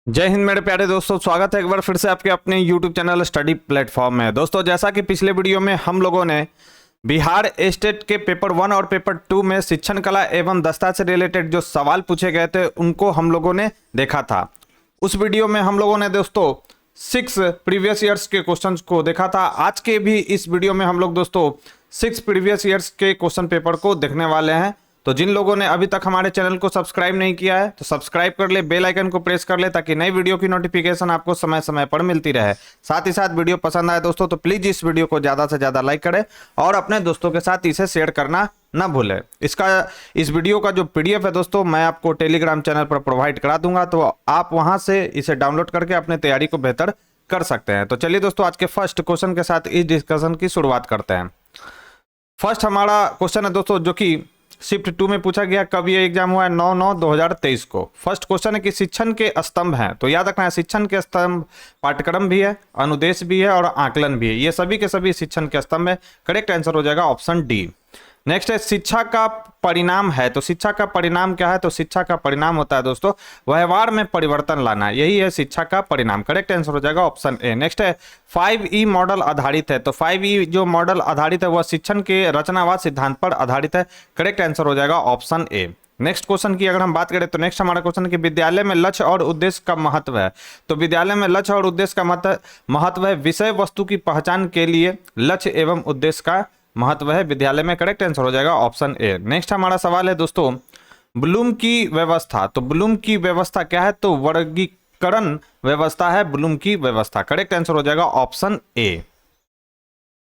जय हिंद मेरे प्यारे दोस्तों, स्वागत है एक बार फिर से आपके अपने YouTube चैनल स्टडी प्लेटफॉर्म में। दोस्तों, जैसा कि पिछले वीडियो में हम लोगों ने बिहार स्टेट के पेपर 1 और पेपर 2 में शिक्षण कला एवं दस्ता से रिलेटेड जो सवाल पूछे गए थे उनको हम लोगों ने देखा था। उस वीडियो में हम लोगों ने दोस्तों 6 प्रीवियस ईयर्स के क्वेश्चंस को देखा था। आज के भी इस वीडियो में हम लोग दोस्तों 6 प्रीवियस ईयर्स के क्वेश्चन पेपर को देखने वाले हैं। तो जिन लोगों ने अभी तक हमारे चैनल को सब्सक्राइब नहीं किया है तो सब्सक्राइब कर ले, बेल आइकन को प्रेस कर ले ताकि नई वीडियो की नोटिफिकेशन आपको समय समय पर मिलती रहे। साथ ही साथ वीडियो पसंद आए दोस्तों तो प्लीज इस वीडियो को ज्यादा से ज्यादा लाइक करें और अपने दोस्तों के साथ इसे शेयर करना ना भूलें। इस वीडियो का जो पीडीएफ है दोस्तों मैं आपको टेलीग्राम चैनल पर प्रोवाइड करा दूंगा, तो आप वहां से इसे डाउनलोड करके अपने तैयारी को बेहतर कर सकते हैं। तो चलिए दोस्तों, आज के फर्स्ट क्वेश्चन के साथ इस डिस्कशन की शुरुआत करते हैं। फर्स्ट हमारा क्वेश्चन है दोस्तों जो कि शिफ्ट 2 में पूछा गया, कब ये एग्जाम हुआ है 9/9/2023 को। फर्स्ट क्वेश्चन है कि शिक्षण के स्तंभ हैं, तो याद रखना है शिक्षण के स्तंभ पाठ्यक्रम भी है, अनुदेश भी है और आकलन भी है। ये सभी के सभी शिक्षण के स्तंभ है। करेक्ट आंसर हो जाएगा ऑप्शन डी। नेक्स्ट है शिक्षा का परिणाम है, तो शिक्षा का परिणाम क्या है? तो शिक्षा का परिणाम होता है दोस्तों व्यवहार में परिवर्तन लाना, यही है शिक्षा का परिणाम। करेक्ट आंसर हो जाएगा ऑप्शन ए। नेक्स्ट है 5E मॉडल आधारित है, तो 5E जो मॉडल आधारित है वह शिक्षण के रचनावाद सिद्धांत पर आधारित है। करेक्ट आंसर हो जाएगा ऑप्शन ए। नेक्स्ट क्वेश्चन की अगर हम बात करें तो नेक्स्ट हमारा क्वेश्चन कि विद्यालय में लक्ष्य और उद्देश्य का महत्व है, तो विद्यालय में लक्ष्य और उद्देश्य का महत्व है विषय वस्तु की पहचान के लिए लक्ष्य एवं उद्देश्य का महत्व है विद्यालय में। करेक्ट आंसर हो जाएगा ऑप्शन ए। नेक्स्ट हमारा सवाल है दोस्तों ब्लूम की व्यवस्था, तो ब्लूम की व्यवस्था क्या है? तो वर्गीकरण व्यवस्था है ब्लूम की व्यवस्था। करेक्ट आंसर हो जाएगा ऑप्शन ए।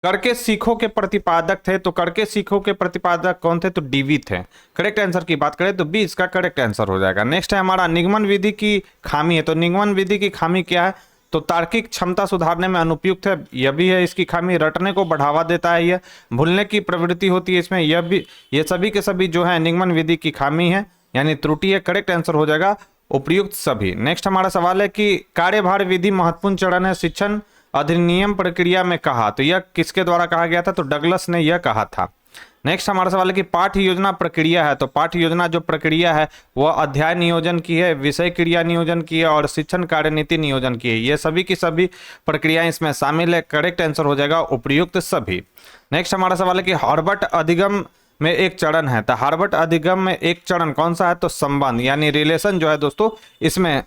करके सीखो के प्रतिपादक थे, तो करके सीखो के प्रतिपादक कौन थे? तो डीवी थे। करेक्ट आंसर की बात करें तो बी इसका करेक्ट आंसर हो जाएगा। नेक्स्ट है हमारा निगमन विधि की खामी है, तो निगमन विधि की खामी क्या है? तो तार्किक क्षमता सुधारने में अनुपयुक्त है, यह भी है इसकी खामी। रटने को बढ़ावा देता है, यह भूलने की प्रवृत्ति होती है इसमें, यह भी, ये सभी के सभी जो है निगमन विधि की खामी है यानी त्रुटि है। करेक्ट आंसर हो जाएगा उपयुक्त सभी। नेक्स्ट हमारा सवाल है कि कार्यभार विधि महत्वपूर्ण चरण है शिक्षण अधिनियम प्रक्रिया में कहा, तो यह किसके द्वारा कहा गया था? तो डगलस ने यह कहा था। नेक्स्ट हमारा सवाल है कि पाठ्य योजना प्रक्रिया है, तो पाठ्य योजना जो प्रक्रिया है वह अध्याय नियोजन की है, विषय क्रिया नियोजन की है और शिक्षण कार्यनीति नियोजन की है। ये सभी की सभी प्रक्रियाएं इसमें शामिल है। करेक्ट आंसर हो जाएगा उपयुक्त सभी। नेक्स्ट हमारा सवाल है कि हार्वर्ड अधिगम में एक चरण है, तो हार्वर्ड अधिगम में एक चरण कौन सा है? तो संबंध यानी रिलेशन जो है दोस्तों इसमें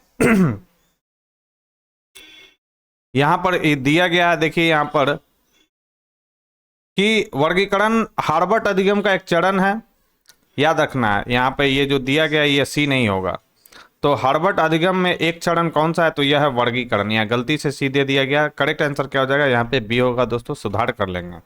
यहां पर दिया गया है, देखिए यहां पर कि वर्गीकरण हार्वर्ड अधिगम का एक चरण है। याद रखना है यहाँ पे ये जो दिया गया है ये सी नहीं होगा। तो हार्वर्ड अधिगम में एक चरण कौन सा है? तो यह है वर्गीकरण। यहाँ गलती से सी दे दिया गया। करेक्ट आंसर क्या हो जाएगा? यहाँ पे बी होगा दोस्तों, सुधार कर लेंगे।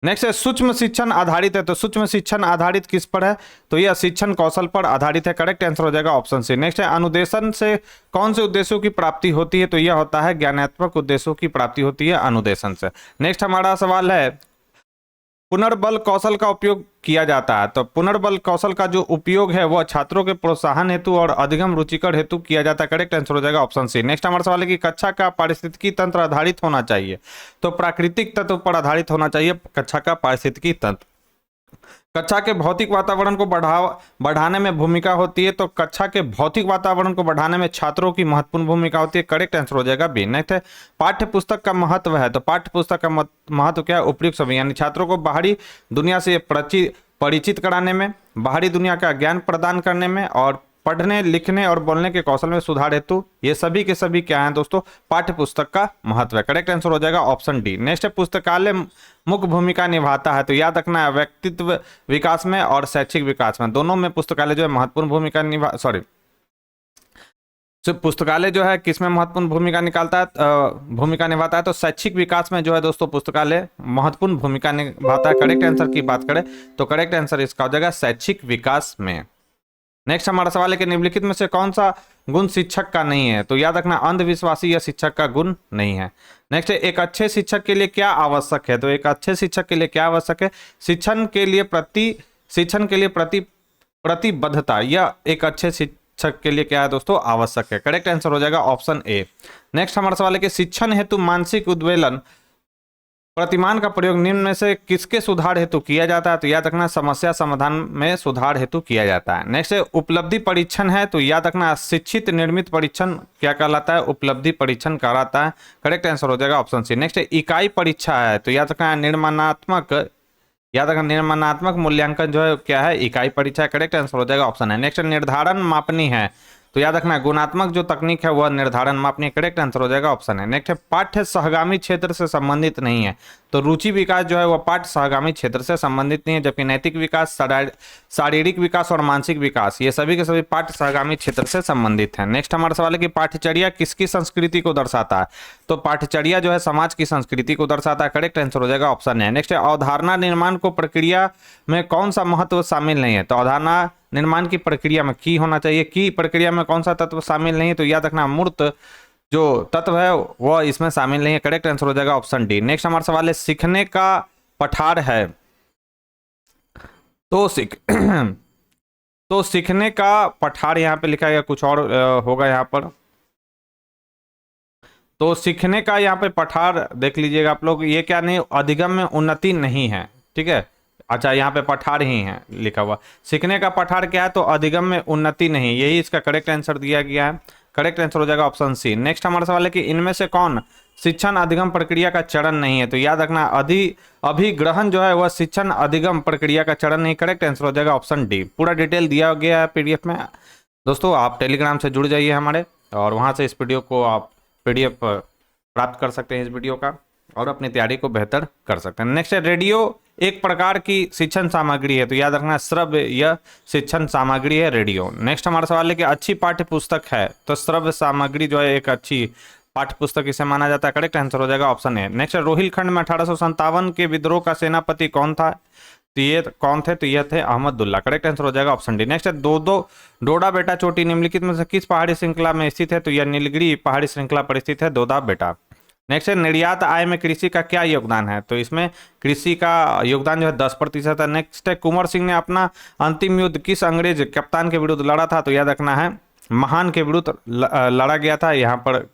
नेक्स्ट है सूक्ष्म शिक्षण आधारित है, तो सूक्ष्म शिक्षण आधारित किस पर है? तो यह शिक्षण कौशल पर आधारित है। करेक्ट आंसर हो जाएगा ऑप्शन सी। नेक्स्ट है अनुदेशन से कौन से उद्देश्यों की प्राप्ति होती है? तो यह होता है ज्ञानात्मक उद्देश्यों की प्राप्ति होती है अनुदेशन से। नेक्स्ट हमारा सवाल है पुनर्बल कौशल का उपयोग किया जाता है, तो पुनर्बल कौशल का जो उपयोग है वह छात्रों के प्रोत्साहन हेतु और अधिगम रुचिकर हेतु किया जाता है। करेक्ट आंसर हो जाएगा ऑप्शन सी। नेक्स्ट हमारा सवाल है कि कक्षा का पारिस्थितिकी तंत्र आधारित होना चाहिए, तो प्राकृतिक तत्व पर आधारित होना चाहिए कक्षा का पारिस्थितिकी तंत्र। कक्षा के भौतिक वातावरण को बढ़ाने में भूमिका होती है, तो कक्षा के भौतिक वातावरण को बढ़ाने में छात्रों की महत्वपूर्ण भूमिका होती है। करेक्ट आंसर हो जाएगा बी। नेक्स्ट है पाठ्य पुस्तक का महत्व है, तो पाठ्य पुस्तक का महत्व क्या है? उपयुक्त सभी यानी छात्रों को बाहरी दुनिया से परिचित कराने में, बाहरी दुनिया का ज्ञान प्रदान करने में और पढ़ने लिखने और बोलने के कौशल में सुधार हेतु ये सभी के सभी क्या हैं दोस्तों? पाठ्य पुस्तक का महत्व है। करेक्ट आंसर हो जाएगा ऑप्शन डी। नेक्स्ट है पुस्तकालय मुख्य भूमिका निभाता है, तो याद रखना है व्यक्तित्व विकास में और शैक्षिक विकास में दोनों में पुस्तकालय जो है महत्वपूर्ण भूमिका पुस्तकालय जो है किसमें महत्वपूर्ण भूमिका निभाता है? तो शैक्षिक विकास में जो है दोस्तों पुस्तकालय महत्वपूर्ण भूमिका निभाता है। करेक्ट आंसर की बात करें तो करेक्ट आंसर इसका हो जाएगा शैक्षिक विकास में। नेक्स्ट हमारा सवाल है कि निम्नलिखित में से कौन सा गुण शिक्षक का नहीं है? तो याद रखना अंधविश्वासी या शिक्षक का गुण नहीं है। नेक्स्ट है एक अच्छे शिक्षक के लिए क्या आवश्यक है? तो एक अच्छे शिक्षक के लिए क्या आवश्यक है? शिक्षण के लिए प्रतिबद्धता, यह एक अच्छे शिक्षक के लिए क्या है दोस्तों? आवश्यक है। करेक्ट आंसर हो जाएगा ऑप्शन ए। नेक्स्ट हमारा सवाल है कि शिक्षण हेतु मानसिक उद्वेलन प्रतिमान का प्रयोग निम्न में से किसके सुधार हेतु किया जाता है? तो याद रखना समस्या समाधान में सुधार हेतु किया जाता है। नेक्स्ट है उपलब्धि परीक्षण है, तो याद रखना शिक्षित निर्मित परीक्षण क्या कहलाता है? उपलब्धि परीक्षण कहलाता है। करेक्ट आंसर हो जाएगा ऑप्शन सी। नेक्स्ट है इकाई परीक्षा है, तो याद रखना निर्माणात्मक मूल्यांकन जो है क्या है? इकाई परीक्षा। करेक्ट आंसर हो जाएगा ऑप्शन है। नेक्स्ट निर्धारण मापनी है, तो याद रखना गुणात्मक जो तकनीक है वह निर्धारण मापनी। करेक्ट आंसर हो जाएगा ऑप्शन है। नेक्स्ट है पाठ्य सहगामी क्षेत्र से संबंधित नहीं है, तो रुचि विकास जो है वह पाठ्य सहगामी क्षेत्र से संबंधित नहीं है, जबकि नैतिक विकास, शारीरिक विकास और मानसिक विकास ये सभी के सभी पाठ्य सहगामी क्षेत्र से संबंधित हैं। नेक्स्ट हमारा सवाल है कि पाठ्यचर्या किसकी संस्कृति को दर्शाता है? तो पाठ्यचर्या जो है समाज की संस्कृति को दर्शाता है। करेक्ट आंसर हो जाएगा ऑप्शन है। नेक्स्ट है अवधारणा निर्माण को प्रक्रिया में कौन सा महत्व शामिल नहीं है? तो अवधारणा निर्माण की प्रक्रिया में की होना चाहिए, की प्रक्रिया में कौन सा तत्व शामिल नहीं है? तो याद रखना मूर्त जो तत्व है वह इसमें शामिल नहीं है। करेक्ट आंसर हो जाएगा ऑप्शन डी। नेक्स्ट हमारा सवाल है सीखने का पठार है, तो तो सीखने का पठार यहाँ पे लिखा है, कुछ और होगा यहाँ पर। तो सीखने का यहाँ पे पठार देख लीजिएगा आप लोग, ये क्या नहीं, अधिगम में उन्नति नहीं है। ठीक है, अच्छा यहाँ पे पठार ही है लिखा हुआ। सीखने का पठार क्या है? तो अधिगम में उन्नति नहीं, यही इसका करेक्ट आंसर दिया गया है। करेक्ट आंसर हो जाएगा ऑप्शन सी। नेक्स्ट हमारा सवाल है कि इनमें से कौन शिक्षण अधिगम प्रक्रिया का चरण नहीं है? तो याद रखना अभिग्रहण जो है वह शिक्षण अधिगम प्रक्रिया का चरण नहीं। करेक्ट आंसर हो जाएगा ऑप्शन डी। पूरा डिटेल दिया गया है पीडीएफ में। दोस्तों आप टेलीग्राम से जुड़ जाइए हमारे, और वहां से इस वीडियो को आप पीडीएफ प्राप्त कर सकते हैं इस वीडियो का, और अपनी तैयारी को बेहतर कर सकते हैं। नेक्स्ट है रेडियो एक प्रकार की शिक्षण सामग्री है, तो याद रखना श्रव्य यह शिक्षण सामग्री है रेडियो। नेक्स्ट हमारा सवाल है कि अच्छी पाठ्य पुस्तक है, तो श्रव्य सामग्री जो है एक अच्छी पाठ्य पुस्तक इसे माना जाता है। करेक्ट आंसर हो जाएगा ऑप्शन ए। नेक्स्ट रोहिलखंड में 1857 के विद्रोह का सेनापति कौन था? तो ये कौन थे? तो ये थे अहमदुल्ला। करेक्ट आंसर हो जाएगा ऑप्शन डी। नेक्स्ट है डोडा बेटा चोटी निम्नलिखित में से किस पहाड़ी श्रृंखला में स्थित है? तो यह नीलगिरी पहाड़ी श्रृंखला पर स्थित है डोडा बेटा। नेक्स्ट है निर्यात आय में कृषि का क्या योगदान है? तो इसमें कृषि का योगदान जो है 10% है। नेक्स्ट है कुंवर सिंह ने अपना अंतिम युद्ध किस अंग्रेज कप्तान के विरुद्ध लड़ा था? तो याद रखना है महान के विरुद्ध लड़ा गया था। यहाँ पर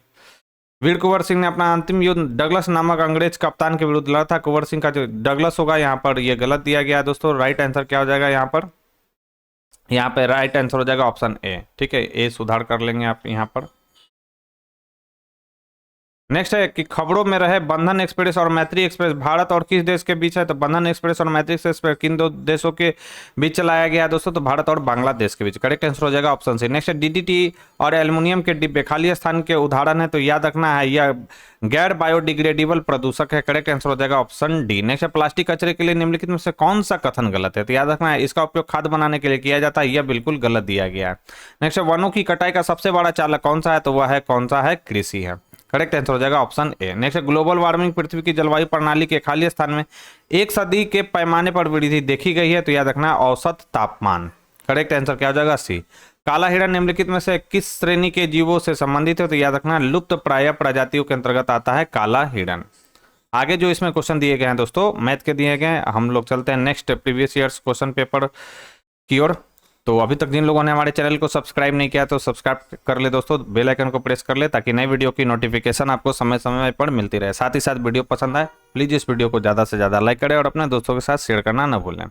वीर कुंवर सिंह ने अपना अंतिम युद्ध डगलस नामक अंग्रेज कप्तान के विरुद्ध लड़ा था। कुंवर सिंह का जो डगलस होगा यहाँ पर ये गलत दिया गया है दोस्तों। राइट आंसर क्या हो जाएगा यहाँ पर? यहाँ पे राइट आंसर हो जाएगा ऑप्शन ए। ठीक है, ए सुधार कर लेंगे आप यहाँ पर। नेक्स्ट है कि खबरों में रहे बंधन एक्सप्रेस और मैत्री एक्सप्रेस भारत और किस देश के बीच है? तो बंधन एक्सप्रेस और मैत्री एक्सप्रेस किन दो देशों के बीच चलाया गया है दोस्तों? तो भारत और बांग्लादेश के बीच। करेक्ट आंसर हो जाएगा ऑप्शन सी। नेक्स्ट है डीडीटी और एल्युमिनियम के डिब्बे खाली स्थान के उदाहरण है, तो याद रखना है यह गैर बायोडिग्रेडेबल प्रदूषक है। करेक्ट आंसर हो जाएगा ऑप्शन डी। नेक्स्ट है प्लास्टिक कचरे के लिए निम्नलिखित में से कौन सा कथन गलत है? तो याद रखना है इसका उपयोग खाद बनाने के लिए किया जाता है, यह बिल्कुल गलत दिया गया है। नेक्स्ट है वनों की कटाई का सबसे बड़ा चालक कौन सा है? तो वह है कौन सा है? कृषि है। करेक्ट आंसर हो जाएगा option A. Next global warming पृथ्वी की जलवायु प्रणाली के खाली स्थान में एक सदी के पैमाने पर वृद्धि देखी गई है, तो याद रखना औसत तापमान। करेक्ट आंसर क्या हो जाएगा? सी। काला हिरण निम्नलिखित में से किस श्रेणी के जीवों से संबंधित है? तो याद रखना लुप्त प्राय प्रजातियों के अंतर्गत आता है काला हिरण। आगे जो इसमें क्वेश्चन दिए गए हैं दोस्तों मैथ के दिए गए हैं, हम लोग चलते हैं next previous years question paper की ओर। तो अभी तक जिन लोगों ने हमारे चैनल को सब्सक्राइब नहीं किया तो सब्सक्राइब कर ले दोस्तों, बेल आइकन को प्रेस कर ले ताकि नई वीडियो की नोटिफिकेशन आपको समय समय पर मिलती रहे। साथ ही साथ वीडियो पसंद आए प्लीज इस वीडियो को ज़्यादा से ज़्यादा लाइक करें और अपने दोस्तों के साथ शेयर करना न भूलें।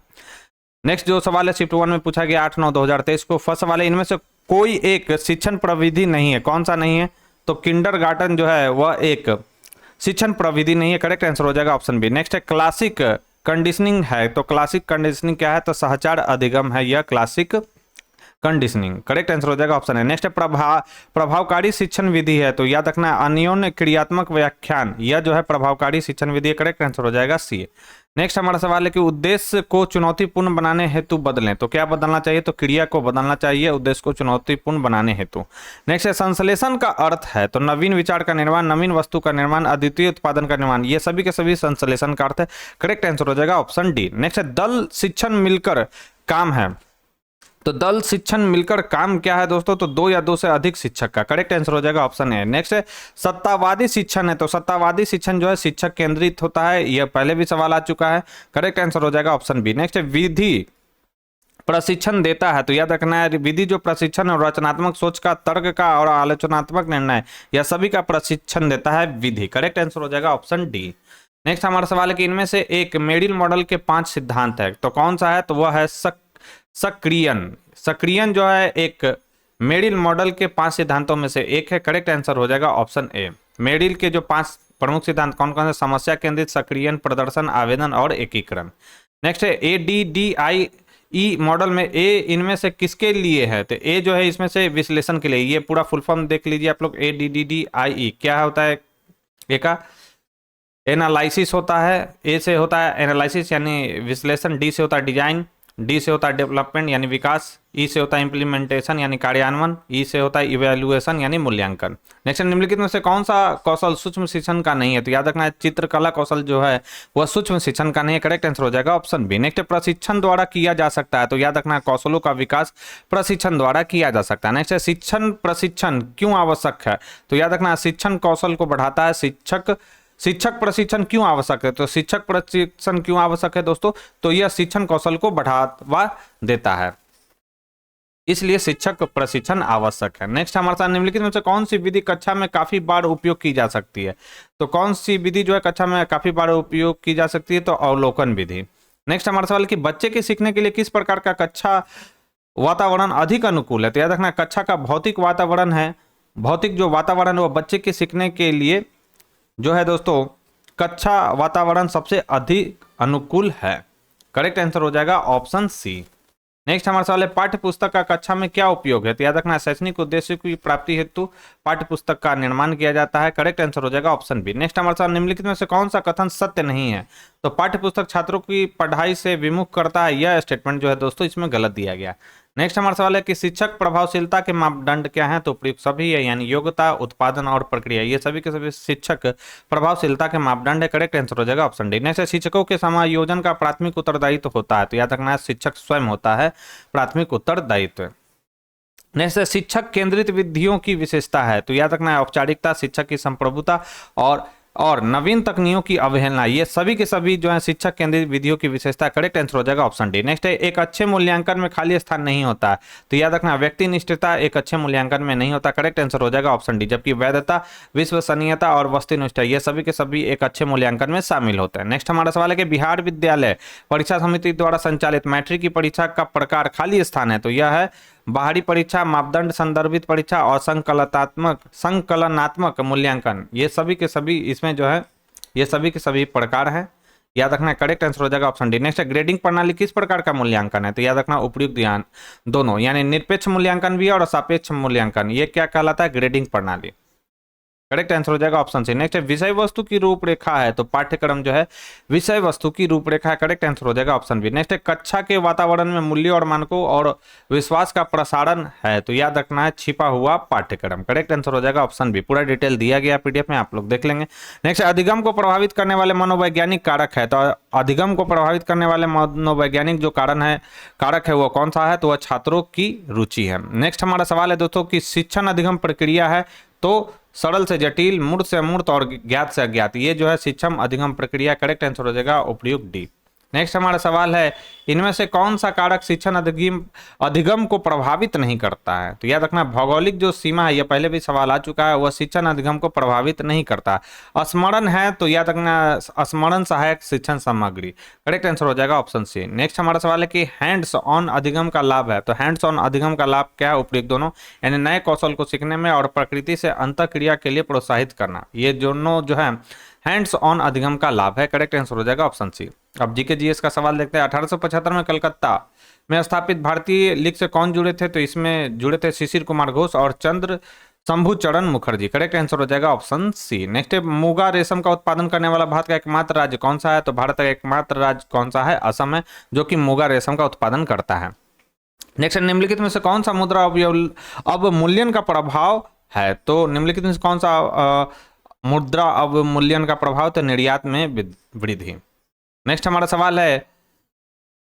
नेक्स्ट जो सवाल है शिफ्ट 1 में पूछा गया 8/9/2023 को। फर्स्ट सवाल है इनमें से कोई एक शिक्षण प्रविधि नहीं है, कौन सा नहीं है? तो किंडरगार्टन जो है वह एक शिक्षण प्रविधि नहीं है। करेक्ट आंसर हो जाएगा ऑप्शन बी। नेक्स्ट है क्लासिक कंडीशनिंग है, तो क्लासिक कंडीशनिंग क्या है? तो सहचार अधिगम है यह क्लासिक कंडीशनिंग। करेक्ट आंसर हो जाएगा ऑप्शन है। नेक्स्ट प्रभावकारी शिक्षण विधि है, तो याद रखना अन्योन्य क्रियात्मक व्याख्यान यह जो है प्रभावकारी शिक्षण विधि है। करेक्ट आंसर हो जाएगा सी। नेक्स्ट हमारा सवाल है कि उद्देश्य को चुनौतीपूर्ण बनाने हेतु बदलें, तो क्या बदलना चाहिए? तो क्रिया को बदलना चाहिए उद्देश्य को चुनौतीपूर्ण बनाने हेतु। नेक्स्ट है संश्लेषण का अर्थ है, तो नवीन विचार का निर्माण, नवीन वस्तु का निर्माण, अद्वितीय उत्पादन का निर्माण, ये सभी के सभी संश्लेषण का अर्थ है। करेक्ट आंसर हो जाएगा ऑप्शन डी। नेक्स्ट है दल शिक्षण मिलकर काम है, तो दल शिक्षण मिलकर काम क्या है दोस्तों? तो 2 या 2 से अधिक शिक्षक का। करेक्ट आंसर हो जाएगा ऑप्शन ए। नेक्स्ट है सत्तावादी शिक्षण है, तो सत्तावादी शिक्षण जो है शिक्षक केंद्रित होता है, यह पहले भी सवाल आ चुका है। करेक्ट आंसर हो जाएगा ऑप्शन बी। नेक्स्ट है विधि प्रशिक्षण देता है, तो याद रखना है विधि जो प्रशिक्षण और रचनात्मक सोच का, तर्क का और आलोचनात्मक निर्णय यह सभी का प्रशिक्षण देता है विधि। करेक्ट आंसर हो जाएगा ऑप्शन डी। नेक्स्ट हमारा सवाल है कि इनमें से एक मेडिल मॉडल के 5 सिद्धांत है, तो कौन सा है? तो वह है सक्रियन। सक्रियन जो है एक मेडिल मॉडल के 5 सिद्धांतों में से एक है। करेक्ट आंसर हो जाएगा ऑप्शन ए। मेडिल के जो 5 प्रमुख सिद्धांत कौन कौन से? समस्या केंद्रित, सक्रियन, प्रदर्शन, आवेदन और एकीकरण। नेक्स्ट है ADDIE मॉडल में ए इनमें से किसके लिए है? तो ए जो है इसमें से विश्लेषण के लिए। ये पूरा फुल फॉर्म देख लीजिए आप लोग। ADDIE क्या होता है? ए का एनालिसिस होता है, ए से होता है एनालिसिस यानी विश्लेषण, डी से होता है डिजाइन, डी से होता है डेवलपमेंट यानी विकास, ई से होता है इम्प्लीमेंटेशन यानी कार्यान्वयन, ई से होता है इवेल्युएशन यानी मूल्यांकन। नेक्स्ट, निम्नलिखित में से कौन सा कौशल सूक्ष्म शिक्षण का नहीं है? तो याद रखना है चित्रकला कौशल जो है वह सूक्ष्म शिक्षण का नहीं है। करेक्ट आंसर हो जाएगा ऑप्शन बी। नेक्स्ट, प्रशिक्षण द्वारा किया जा सकता है। तो याद रखना है कौशलों का विकास प्रशिक्षण द्वारा किया जा सकता है। नेक्स्ट, शिक्षण प्रशिक्षण क्यों आवश्यक है? तो याद रखना शिक्षण कौशल को बढ़ाता है। शिक्षक प्रशिक्षण क्यों आवश्यक है? तो शिक्षक प्रशिक्षण क्यों आवश्यक है दोस्तों? तो यह शिक्षण कौशल को बढ़ावा देता है, इसलिए शिक्षक प्रशिक्षण आवश्यक है। नेक्स्ट हमारे साथ निम्नलिखित में से कौन सी विधि कक्षा में काफी बार उपयोग की जा सकती है? तो कौन सी विधि जो है कक्षा में काफी बार उपयोग की जा सकती है? तो अवलोकन विधि। नेक्स्ट हमारा सवाल कि बच्चे के सीखने के लिए किस प्रकार का कक्षा वातावरण अधिक अनुकूल है? तो याद रखना कक्षा का भौतिक वातावरण है, भौतिक जो वातावरण है वो बच्चे के सीखने के लिए जो है दोस्तों कक्षा वातावरण सबसे अधिक अनुकूल है। करेक्ट आंसर हो जाएगा ऑप्शन सी। नेक्स्ट हमारा सवाल है पाठ्य पुस्तक का कक्षा में क्या उपयोग है? तो याद रखना शैक्षणिक उद्देश्य की प्राप्ति हेतु पाठ्य पुस्तक का निर्माण किया जाता है। करेक्ट आंसर हो जाएगा ऑप्शन बी। नेक्स्ट हमारा सवाल निम्नलिखित में से कौन सा कथन सत्य नहीं है? तो पाठ्य पुस्तक छात्रों की पढ़ाई से विमुख करता है, यह स्टेटमेंट जो है दोस्तों इसमें गलत दिया गया। नेक्स्ट हमारा सवाल है कि शिक्षक प्रभावशीलता के मापदंड क्या हैं? तो प्रयुक्त सभी है, यानी योग्यता, उत्पादन और प्रक्रिया, ये सभी के सभी शिक्षक प्रभावशीलता के मापदंड है। करेक्ट आंसर हो जाएगा ऑप्शन डी। नेक्स्ट, शिक्षकों के समायोजन का प्राथमिक उत्तरदायित्व होता है। तो याद रखना है शिक्षक स्वयं होता है प्राथमिक उत्तरदायित्व। नेक्स्ट, शिक्षक केंद्रित विधियों की विशेषता है। तो याद रखना है औपचारिकता, शिक्षक की संप्रभुता और नवीन तकनीकों की अवहेलना, ये सभी के सभी जो है शिक्षक केंद्रित विधियों की विशेषता। करेक्ट आंसर हो जाएगा ऑप्शन डी। नेक्स्ट है एक अच्छे मूल्यांकन में खाली स्थान नहीं होता है। तो याद रखना व्यक्तिनिष्ठता एक अच्छे मूल्यांकन में नहीं होता। करेक्ट आंसर हो जाएगा ऑप्शन डी। जबकि वैधता, विश्वसनीयता और वस्तुनिष्ठता ये सभी के सभी एक अच्छे मूल्यांकन में शामिल होते हैं। नेक्स्ट हमारा सवाल है कि बिहार विद्यालय परीक्षा समिति द्वारा संचालित मैट्रिक की परीक्षा का प्रकार खाली स्थान है। तो यह है बाहरी परीक्षा, मापदंड संदर्भित परीक्षा और संकलनात्मक मूल्यांकन, ये सभी के सभी इसमें जो है ये सभी के सभी प्रकार हैं। याद रखना करेक्ट आंसर हो जाएगा ऑप्शन डी। नेक्स्ट, ग्रेडिंग प्रणाली किस प्रकार का मूल्यांकन है? तो याद रखना उपयुक्त ध्यान दोनों, यानी निरपेक्ष मूल्यांकन भी और सापेक्ष मूल्यांकन, ये क्या कहलाता है? ग्रेडिंग प्रणाली। करेक्ट आंसर हो जाएगा ऑप्शन सी। नेक्स्ट, विषय वस्तु की रूपरेखा है। तो पाठ्यक्रम जो है विषय वस्तु की रूपरेखा है। करेक्ट आंसर हो जाएगा ऑप्शन बी। नेक्स्ट, कक्षा के वातावरण में मूल्य और मानकों और विश्वास का प्रसारण है। तो याद रखना है छिपा हुआ पाठ्यक्रम। करेक्ट आंसर हो जाएगा ऑप्शन बी। पूरा डिटेल दिया गया पीडीएफ में, आप लोग देख लेंगे। नेक्स्ट, अधिगम को प्रभावित करने वाले मनोवैज्ञानिक कारक है। तो अधिगम को प्रभावित करने वाले मनोवैज्ञानिक जो कारक है वो कौन सा है? तो वह छात्रों की रुचि है। नेक्स्ट हमारा सवाल है दोस्तों कि शिक्षण अधिगम प्रक्रिया है तो सरल से जटिल, मूर्त से अमूर्त और ज्ञात से अज्ञात, ये जो है शिक्षण अधिगम प्रक्रिया। करेक्ट आंसर हो जाएगा उपयुक्त डी। नेक्स्ट हमारा सवाल है इनमें से कौन सा कारक शिक्षण अधिगम को प्रभावित नहीं करता है? तो याद रखना भौगोलिक जो सीमा है, यह पहले भी सवाल आ चुका है, वह शिक्षण अधिगम को प्रभावित नहीं करता। स्मरण है, तो याद रखना स्मरण सहायक शिक्षण सामग्री। करेक्ट आंसर हो जाएगा ऑप्शन सी। नेक्स्ट हमारा सवाल है कि हैंड्स ऑन अधिगम का लाभ है। तो हैंड्स ऑन अधिगम का लाभ क्या है? उपयुक्त दोनों, यानी नए कौशल को सीखने में और प्रकृति से अंतःक्रिया के लिए प्रोत्साहित करना, ये दोनों जो है हैंड्स ऑन अधिगम का लाभ है। करेक्ट आंसर हो जाएगा ऑप्शन सी। अब जीके जीएस का सवाल देखते हैं। 1875 में कलकत्ता में स्थापित भारतीय लीग से कौन जुड़े थे? तो इसमें जुड़े थे शिशिर कुमार घोष और चंद्र शंभुचरण मुखर्जी। करेक्ट आंसर हो जाएगा ऑप्शन सी। नेक्स्ट, मुगा रेशम का उत्पादन करने वाला भारत का एकमात्र राज्य कौन सा है? तो भारत का एकमात्र राज्य कौन सा है? असम है, जो कि मुगा रेशम का उत्पादन करता है। नेक्स्ट, निम्नलिखित में से कौन सा मुद्रा अवमूल्यन का प्रभाव है? तो निम्नलिखित में से कौन सा मुद्रा अवमूल्यन का प्रभाव? तो निर्यात में वृद्धि। नेक्स्ट हमारा सवाल है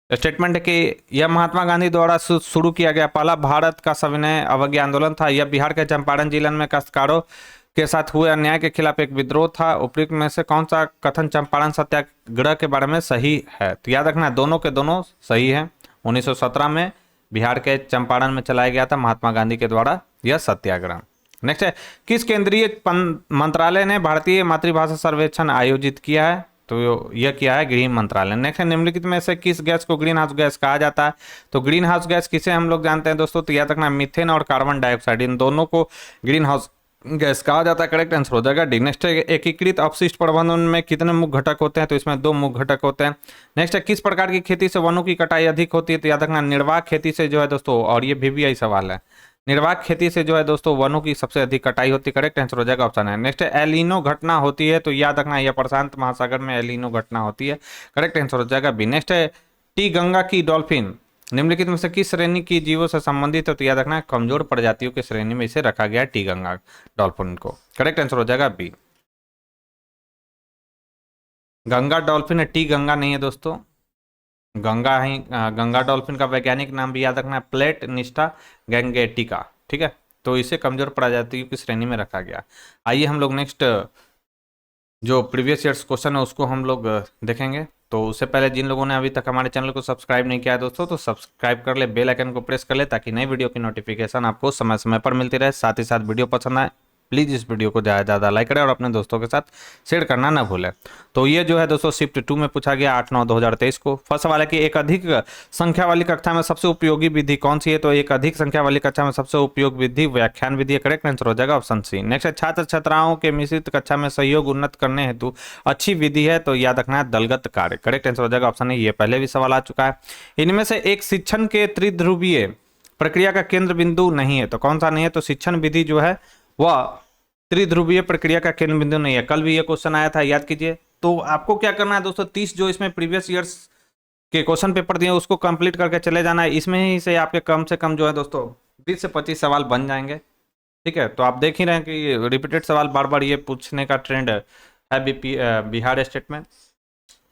स्टेटमेंट कि यह महात्मा गांधी द्वारा शुरू किया गया पहला भारत का सविनय अवज्ञा आंदोलन था। यह बिहार के चंपारण जिले में काश्तकारों के साथ हुए अन्याय के खिलाफ एक विद्रोह था। उपयुक्त में से कौन सा कथन चंपारण सत्याग्रह के बारे में सही है? तो याद रखना दोनों के दोनों सही है। 1917 में बिहार के चंपारण में चलाया गया था महात्मा गांधी के द्वारा यह सत्याग्रह। नेक्स्ट है किस केंद्रीय मंत्रालय ने भारतीय मातृभाषा सर्वेक्षण आयोजित किया है? तो यह क्या है, गृह मंत्रालय। नेक्स्ट है, निम्नलिखित में से किस गैस को ग्रीन हाउस गैस कहा जाता है? तो ग्रीन हाउस गैस किसे हम लोग जानते हैं दोस्तों, तो याद रखना मीथेन और कार्बन डाइऑक्साइड, इन दोनों को ग्रीन हाउस गैस कहा जाता है। करेक्ट आंसर हो जाएगा डी। नेक्स्ट है, एकीकृत अपशिष्ट प्रबंधन में कितने मुख्य घटक होते हैं? तो इसमें 2 मुख्य घटक होते हैं। नेक्स्ट है, किस प्रकार की खेती से वनों की कटाई अधिक होती है? तो याद रखना निर्वाह खेती से जो है दोस्तों, और ये भी सवाल है, निर्वाह खेती से जो है दोस्तों वनों की सबसे अधिक कटाई होती है। करेक्ट आंसर हो जाएगा ऑप्शन है। नेक्स्ट है, एलिनो घटना होती है? तो याद रखना यह प्रशांत महासागर में एलिनो घटना होती है। करेक्ट आंसर हो जाएगा बी। नेक्स्ट है, टी गंगा की डॉल्फिन निम्नलिखित में से किस श्रेणी की जीवों से संबंधित है? तो याद रखना कमजोर प्रजातियों की श्रेणी में इसे रखा गया टी गंगा डॉल्फिन को। करेक्ट आंसर हो जाएगा बी। गंगा डॉल्फिन है, टी गंगा नहीं है दोस्तों, गंगा ही गंगा डॉल्फिन का वैज्ञानिक नाम भी याद रखना है प्लेट निष्ठा गैंगेटिका। ठीक है, तो इसे कमजोर प्रजातियों की श्रेणी में रखा गया। आइए हम लोग नेक्स्ट जो प्रीवियस ईयर्स क्वेश्चन है उसको हम लोग देखेंगे। तो उससे पहले जिन लोगों ने अभी तक हमारे चैनल को सब्सक्राइब नहीं किया है दोस्तों, तो सब्सक्राइब कर ले, बेल आइकन को प्रेस कर ले, ताकि नई वीडियो की नोटिफिकेशन आपको समय समय पर मिलती रहे। साथ ही साथ वीडियो पसंद आए प्लीज़ इस वीडियो को ज़्यादा से ज़्यादा लाइक करें और अपने दोस्तों के साथ शेयर करना ना भूलें। तो ये जो है दोस्तों शिफ्ट 2 में पूछा गया 8/9/2023 को। फर्स्ट सवाल है कि एक अधिक संख्या वाली कक्षा में सबसे उपयोगी विधि कौन सी है? तो एक अधिक संख्या वाली कक्षा में सबसे उपयोगी विधि व्याख्यान विधि है। करेक्ट आंसर हो जाएगा ऑप्शन सी। नेक्स्ट है, छात्र छात्राओं के मिश्रित कक्षा में सहयोग उन्नत करने हेतु अच्छी विधि है? तो याद रखना है दलगत कार्य। करेक्ट आंसर हो जाएगा ऑप्शन ए, ये पहले भी सवाल आ चुका है। इनमें से एक शिक्षण के त्रिध्रुवीय प्रक्रिया का केंद्र बिंदु नहीं है, तो कौन सा नहीं है? तो शिक्षण विधि जो है वह त्रिध्रुवीय प्रक्रिया का केंद्र बिंदु नहीं है। कल भी ये क्वेश्चन आया था, याद कीजिए। तो आपको क्या करना है दोस्तों, 30 जो इसमें प्रीवियस ईयर्स के क्वेश्चन पेपर दिए उसको कंप्लीट करके चले जाना है। इसमें ही से आपके कम से कम जो है दोस्तों 20 से 25 सवाल बन जाएंगे। ठीक है, तो आप देख ही रहे हैं कि रिपीटेड सवाल बार बार ये पूछने का ट्रेंड है बिहार स्टेट में।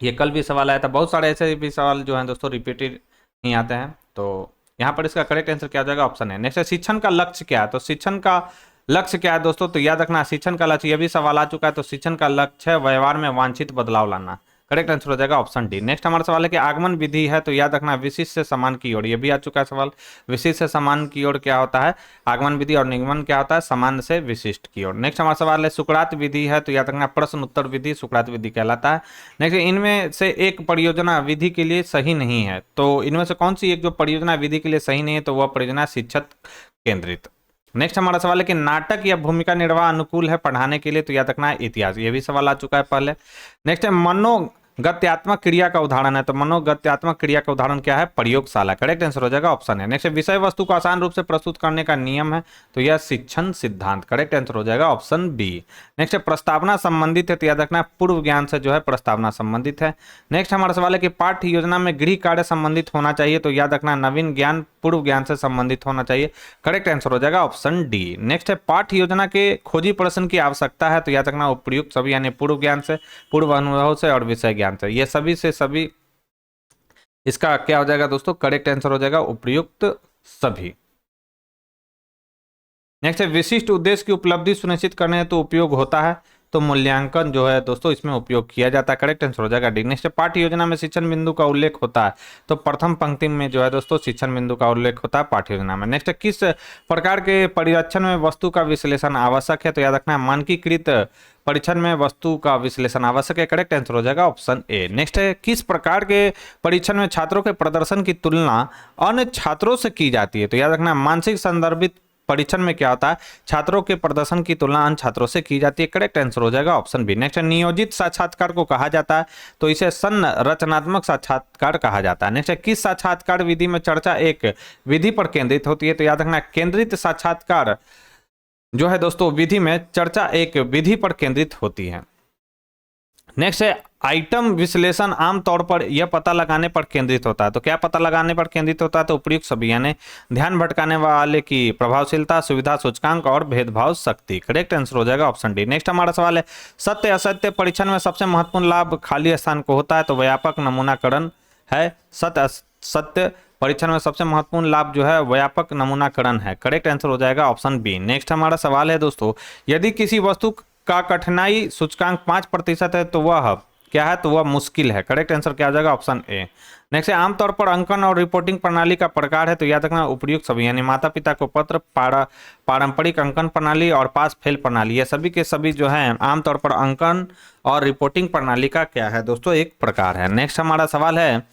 ये कल भी सवाल आया था, बहुत सारे ऐसे भी सवाल जो है दोस्तों रिपीटेड नहीं आते हैं। तो यहाँ पर इसका करेक्ट आंसर क्या हो जाएगा, ऑप्शन है। नेक्स्ट है, शिक्षण का लक्ष्य क्या है? तो शिक्षण का लक्ष्य क्या है दोस्तों? तो याद रखना शिक्षण का लक्ष्य, यह भी सवाल आ चुका है। तो शिक्षण का लक्ष्य है व्यवहार में वांछित बदलाव लाना। करेक्ट आंसर हो जाएगा ऑप्शन डी। नेक्स्ट हमारा सवाल है कि आगमन विधि है? तो याद रखना विशिष्ट से समान की ओर, ये भी आ चुका है सवाल। विशिष्ट से समान की ओर क्या होता है आगमन विधि, और निगमन क्या होता है समान से विशिष्ट की ओर। नेक्स्ट हमारा सवाल है सुकरात विधि है? तो याद रखना प्रश्न उत्तर विधि सुकरात विधि कहलाता है। नेक्स्ट, इनमें से एक परियोजना विधि के लिए सही नहीं है? तो इनमें से कौन सी एक जो परियोजना विधि के लिए सही नहीं है? तो वह परियोजना शिक्षक केंद्रित। नेक्स्ट हमारा सवाल है कि नाटक या भूमिका निर्वाह अनुकूल है पढ़ाने के लिए? तो याद रखना है इतिहास, ये भी सवाल आ चुका है पहले। नेक्स्ट है, मनोगत्यात्मक क्रिया का उदाहरण है? तो मनोगत्यात्मक क्रिया का उदाहरण क्या है? प्रयोगशाला। करेक्ट आंसर हो जाएगा ऑप्शन है। नेक्स्ट है, विषय वस्तु को आसान रूप से प्रस्तुत करने का नियम है? तो यह शिक्षण सिद्धांत। करेक्ट आंसर हो जाएगा ऑप्शन बी। नेक्स्ट है, प्रस्तावना संबंधित है? तो याद रखना पूर्व ज्ञान से जो है प्रस्तावना संबंधित है। नेक्स्ट हमारा सवाल है कि पाठ्य योजना में गृह कार्य संबंधित होना चाहिए? तो याद रखना नवीन ज्ञान पूर्व ज्ञान से संबंधित होना चाहिए। करेक्ट आंसर हो जाएगा ऑप्शन डी। नेक्स्ट है, पाठ्य योजना के खोजी प्रश्न की आवश्यकता है? तो याद रखना उपयुक्त सभी, यानी पूर्व ज्ञान से, पूर्व अनुभव से और विषय ज्ञान से, ये सभी से सभी इसका क्या हो जाएगा दोस्तों, करेक्ट आंसर हो जाएगा उपयुक्त सभी। नेक्स्ट है, विशिष्ट उद्देश्य की उपलब्धि सुनिश्चित करने हेतु उपयोग होता है? तो मूल्यांकन जो है दोस्तों इसमें उपयोग किया जाता है। करेक्ट आंसर हो जाएगा डी। नेक्स्ट पाठ्य योजना में शिक्षण बिंदु का उल्लेख होता है? तो प्रथम पंक्ति में जो है दोस्तों शिक्षण बिंदु का उल्लेख होता है पाठ्य योजना में। नेक्स्ट, किस प्रकार के परीक्षण में वस्तु का विश्लेषण आवश्यक है? तो याद रखना है मानकीकृत परीक्षण में वस्तु का विश्लेषण आवश्यक है। करेक्ट आंसर हो जाएगा ऑप्शन ए। नेक्स्ट है, किस प्रकार के परीक्षण में छात्रों के प्रदर्शन की तुलना अन्य छात्रों से की जाती है? तो याद रखना मानसिक संदर्भित परीक्षण में क्या होता है छात्रों के प्रदर्शन की तुलना अन्य छात्रों से की जाती है। करेक्ट आंसर हो जाएगा ऑप्शन बी। नेक्स्ट, नियोजित साक्षात्कार को कहा जाता है? तो इसे संरचनात्मक साक्षात्कार कहा जाता है। नेक्स्ट, किस साक्षात्कार विधि में चर्चा एक विधि पर केंद्रित होती है? तो याद रखना केंद्रित साक्षात्कार जो है दोस्तों विधि में चर्चा एक विधि पर केंद्रित होती है। नेक्स्ट है, आइटम विश्लेषण आमतौर पर यह पता लगाने पर केंद्रित होता है? तो क्या पता लगाने पर केंद्रित होता है? तो उपयुक्त सभी, यानी ध्यान भटकाने वाले की प्रभावशीलता, सुविधा सूचकांक और भेदभाव शक्ति। करेक्ट आंसर हो जाएगा ऑप्शन डी। नेक्स्ट हमारा सवाल है, सत्य असत्य परीक्षण में सबसे महत्वपूर्ण लाभ खाली स्थान को होता है? तो व्यापक नमूनाकरण है। सत्य परीक्षण में सबसे महत्वपूर्ण लाभ जो है व्यापक नमूनाकरण है। करेक्ट आंसर हो जाएगा ऑप्शन बी। नेक्स्ट हमारा सवाल है दोस्तों, यदि किसी वस्तु का कठिनाई सूचकांक 5% है तो वह क्या है तो वह मुश्किल है। करेक्ट आंसर क्या हो जाएगा ऑप्शन ए। नेक्स्ट है आमतौर पर अंकन और रिपोर्टिंग प्रणाली का प्रकार है तो याद रखना उपयुक्त सभी, यानी माता पिता को पत्र, पारंपरिक अंकन प्रणाली और पास फेल प्रणाली, ये सभी के सभी जो है आमतौर पर अंकन और रिपोर्टिंग प्रणाली का क्या है दोस्तों एक प्रकार है। नेक्स्ट हमारा सवाल है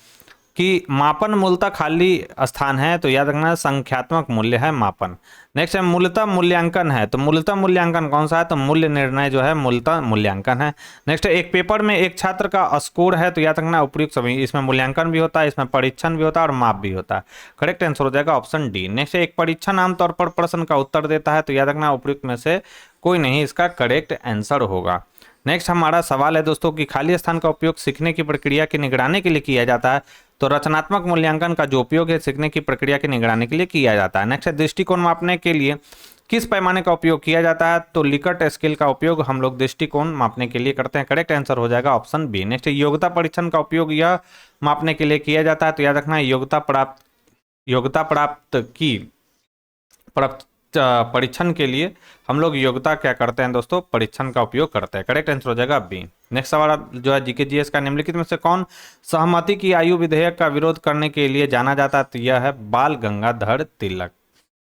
कि मापन मूलतः खाली स्थान है तो याद रखना संख्यात्मक मूल्य है मापन। नेक्स्ट है मूलतः मूल्यांकन है तो मूलतः मूल्यांकन कौन सा है तो मूल्य निर्णय जो है मूलतः मूल्यांकन है। नेक्स्ट है एक पेपर में एक छात्र का स्कोर है तो याद रखना उपयुक्त सभी, इसमें मूल्यांकन भी होता है, इसमें परीक्षण भी होता है और माप भी होता है। करेक्ट आंसर हो जाएगा ऑप्शन डी। नेक्स्ट है एक परीक्षण आमतौर पर प्रश्न का उत्तर देता है तो याद रखना उपयुक्त में से कोई नहीं इसका करेक्ट आंसर होगा। नेक्स्ट हमारा सवाल है दोस्तों कि खाली स्थान का उपयोग सीखने की प्रक्रिया की निगरानी के लिए किया जाता है तो रचनात्मक मूल्यांकन का जो उपयोग है सीखने की प्रक्रिया की निगरानी के लिए किया जाता है। नेक्स्ट है दृष्टिकोण मापने के लिए किस पैमाने का उपयोग किया जाता है तो लिकर्ट स्केल का उपयोग हम लोग दृष्टिकोण मापने के लिए करते हैं। करेक्ट आंसर हो जाएगा ऑप्शन बी। नेक्स्ट योग्यता परीक्षण का उपयोग यह मापने के लिए किया जाता है तो याद रखना योग्यता प्राप्त परीक्षण के लिए हम लोग योग्यता क्या करते हैं दोस्तों परीक्षण का उपयोग करते हैं। करेक्ट आंसर हो जाएगा बी। नेक्स्ट सवाल जो है जीके जीएस का, निम्नलिखित में से कौन सहमति की आयु विधेयक का विरोध करने के लिए जाना जाता है तो यह है बाल गंगाधर तिलक।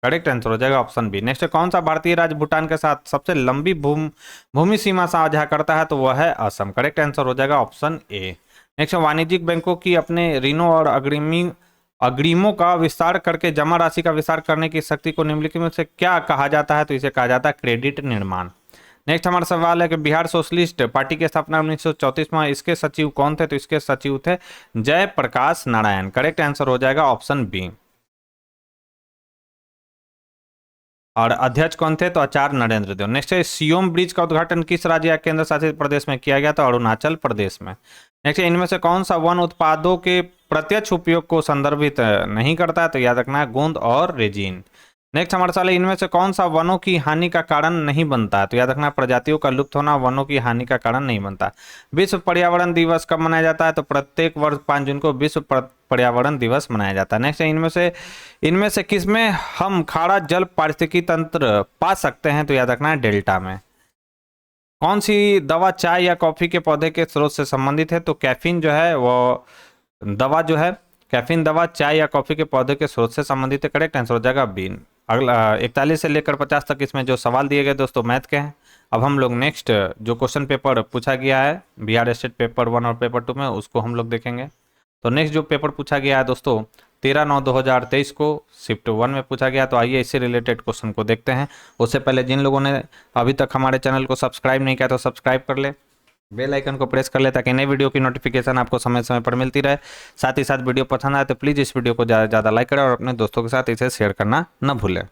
करेक्ट आंसर हो जाएगा ऑप्शन बी। नेक्स्ट कौन सा भारतीय राज्य भूटान के साथ सबसे लंबी भूमि सीमा साझा करता है तो वह है असम। करेक्ट आंसर हो जाएगा ऑप्शन ए। नेक्स्ट वाणिज्यिक बैंकों की अपने ऋणों और अग्रिमों का विस्तार करके जमा राशि का विस्तार करने की शक्ति को निम्नलिखित में से क्या कहा जाता है तो इसे कहा जाता है क्रेडिट निर्माण। नेक्स्ट हमारा सवाल है कि बिहार सोशलिस्ट पार्टी की स्थापना 1934 में इसके सचिव कौन थे तो इसके सचिव थे जयप्रकाश नारायण। करेक्ट आंसर हो जाएगा ऑप्शन बी। और अध्यक्ष कौन थे तो आचार्य नरेंद्र देव। नेक्स्ट है सियोम ब्रिज का उद्घाटन किस राज्य या केंद्र शासित प्रदेश में किया गया था अरुणाचल प्रदेश में। नेक्स्ट इनमें से कौन सा वन उत्पादों के प्रत्यक्ष उपयोग को संदर्भित नहीं करता है तो याद रखना है गोंद और रेजिन। नेक्स्ट हमारा सवाल है इनमें से कौन सा वनों की हानि का कारण नहीं बनता है तो याद रखना प्रजातियों का लुप्त होना वनों की हानि का कारण नहीं बनता। विश्व पर्यावरण दिवस कब मनाया जाता है तो प्रत्येक वर्ष 5 जून को विश्व पर्यावरण दिवस मनाया जाता है। नेक्स्ट इनमें से किसमें हम खारा जल पारिस्थितिकी तंत्र पा सकते हैं तो याद रखना है डेल्टा में। कौन सी दवा चाय या कॉफी के पौधे के स्रोत से संबंधित है तो कैफीन जो है वो दवा जो है कैफीन दवा चाय या कॉफी के पौधे के स्रोत से संबंधित है। करेक्ट आंसर हो जाएगा बी। अगला 41 से लेकर 50 तक इसमें जो सवाल दिए गए दोस्तों मैथ के हैं। अब हम लोग नेक्स्ट जो क्वेश्चन पेपर पूछा गया है बिहार स्टेट पेपर 1 और पेपर 2 में उसको हम लोग देखेंगे। तो नेक्स्ट जो पेपर पूछा गया है दोस्तों 13/9/2023 को शिफ्ट 1 में पूछा गया। तो आइए इससे रिलेटेड क्वेश्चन को देखते हैं। उससे पहले जिन लोगों ने अभी तक हमारे चैनल को सब्सक्राइब नहीं किया तो सब्सक्राइब कर ले, बेल आइकन को प्रेस कर ले ताकि नई वीडियो की नोटिफिकेशन आपको समय समय पर मिलती रहे। साथ ही साथ वीडियो पसंद आए तो प्लीज़ इस वीडियो को ज़्यादा से ज़्यादा लाइक करें और अपने दोस्तों के साथ इसे शेयर करना न भूलें।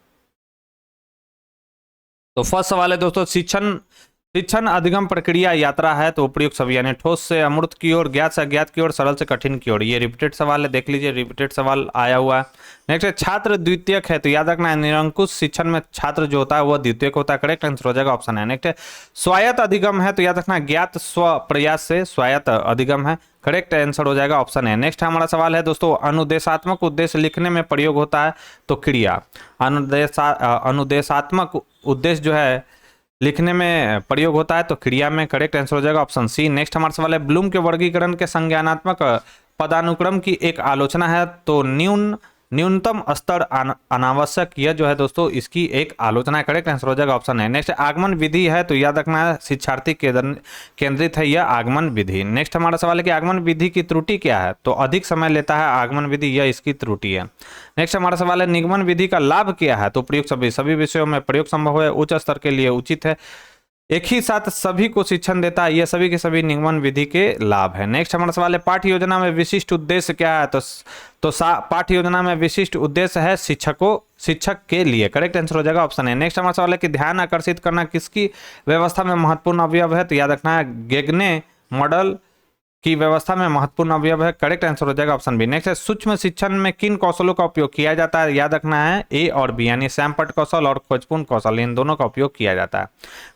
तो फर्स्ट सवाल है दोस्तों शिक्षण अधिगम प्रक्रिया यात्रा है तो उपयुक्त सभी, यानी ठोस से अमूर्त की ओर, ज्ञात से अज्ञात की ओर, सरल से कठिन की ओर। ये रिपीटेड सवाल है, देख लीजिए रिपीटेड सवाल आया हुआ है। नेक्स्ट छात्र द्वितीयक है तो याद रखना है निरंकुश शिक्षण में छात्र जो होता है वह द्वितीयक होता है। करेक्ट आंसर हो जाएगा ऑप्शन है। नेक्स्ट स्वायत्त अधिगम है तो याद रखना ज्ञात स्व प्रयास से स्वायत्त अधिगम है। करेक्ट आंसर हो जाएगा ऑप्शन है। नेक्स्ट हमारा सवाल है दोस्तों अनुदेशात्मक उद्देश्य लिखने में प्रयोग होता है तो क्रिया। अनुदेशात्मक उद्देश्य जो है लिखने में प्रयोग होता है तो क्रिया में। करेक्ट आंसर हो जाएगा ऑप्शन सी। नेक्स्ट हमारा सवाल है ब्लूम के वर्गीकरण के संज्ञानात्मक पदानुक्रम की एक आलोचना है तो न्यूनतम स्तर अनावश्यक, यह जो है दोस्तों इसकी एक आलोचना है। करेक्ट आंसर हो जाएगा ऑप्शन है। नेक्स्ट आगमन विधि है तो याद रखना है शिक्षार्थी केंद्रित है यह आगमन विधि। नेक्स्ट हमारा सवाल है कि आगमन विधि की त्रुटि क्या है तो अधिक समय लेता है आगमन विधि, यह इसकी त्रुटि है। नेक्स्ट हमारा सवाल है निगमन विधि का लाभ क्या है तो प्रयोग सभी विषयों में प्रयोग संभव है, उच्च स्तर के लिए उचित है, एक ही साथ सभी को शिक्षण देता है, यह सभी के सभी निगमन विधि के लाभ है। नेक्स्ट हमारा सवाल है पाठ्य योजना में विशिष्ट उद्देश्य क्या है तो पाठ्य योजना में विशिष्ट उद्देश्य है शिक्षक के लिए। करेक्ट आंसर हो जाएगा ऑप्शन है। नेक्स्ट हमारा सवाल है कि ध्यान आकर्षित करना किसकी व्यवस्था में महत्वपूर्ण अवयव है तो याद रखना है गेगने मॉडल की व्यवस्था में महत्वपूर्ण अवयव है। करेक्ट आंसर हो जाएगा ऑप्शन बी। नेक्स्ट है सूक्ष्म शिक्षण में किन कौशलों का उपयोग किया जाता है, याद रखना है ए और बी, यानी सैमपट कौशल और खोजपूर्ण कौशल, इन दोनों का उपयोग किया जाता है।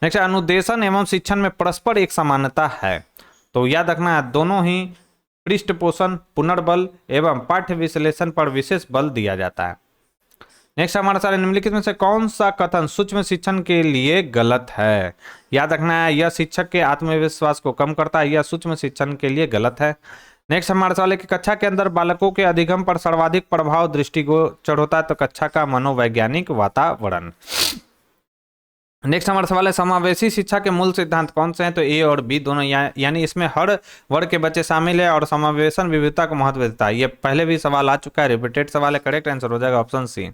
नेक्स्ट अनुदेशन एवं शिक्षण में परस्पर एक समानता है तो याद रखना है दोनों ही पृष्ठपोषण, पुनर्बल एवं पाठ्य विश्लेषण पर विशेष बल दिया जाता है। नेक्स्ट हमारा सारे निम्नलिखित में से कौन सा कथन सूक्ष्म शिक्षण के लिए गलत है? याद रखना है, यह शिक्षक के आत्मविश्वास को कम करता है, यह सूक्ष्म शिक्षण के लिए गलत है। नेक्स्ट हमारा सवाल है कि कक्षा के अंदर बालकों के अधिगम पर सर्वाधिक प्रभाव दृष्टिगोचर होता है, तो कक्षा का मनोवैज्ञानिक वातावरण। नेक्स्ट हमारा सवाल है समावेशी शिक्षा के मूल सिद्धांत कौन से हैं? तो ए और बी दोनों, यानी इसमें हर वर्ग के बच्चे शामिल है और समावेशन विविधता को महत्व देता है। ये पहले भी सवाल आ चुका है, रिपीटेड सवाल है, करेक्ट आंसर हो जाएगा ऑप्शन सी।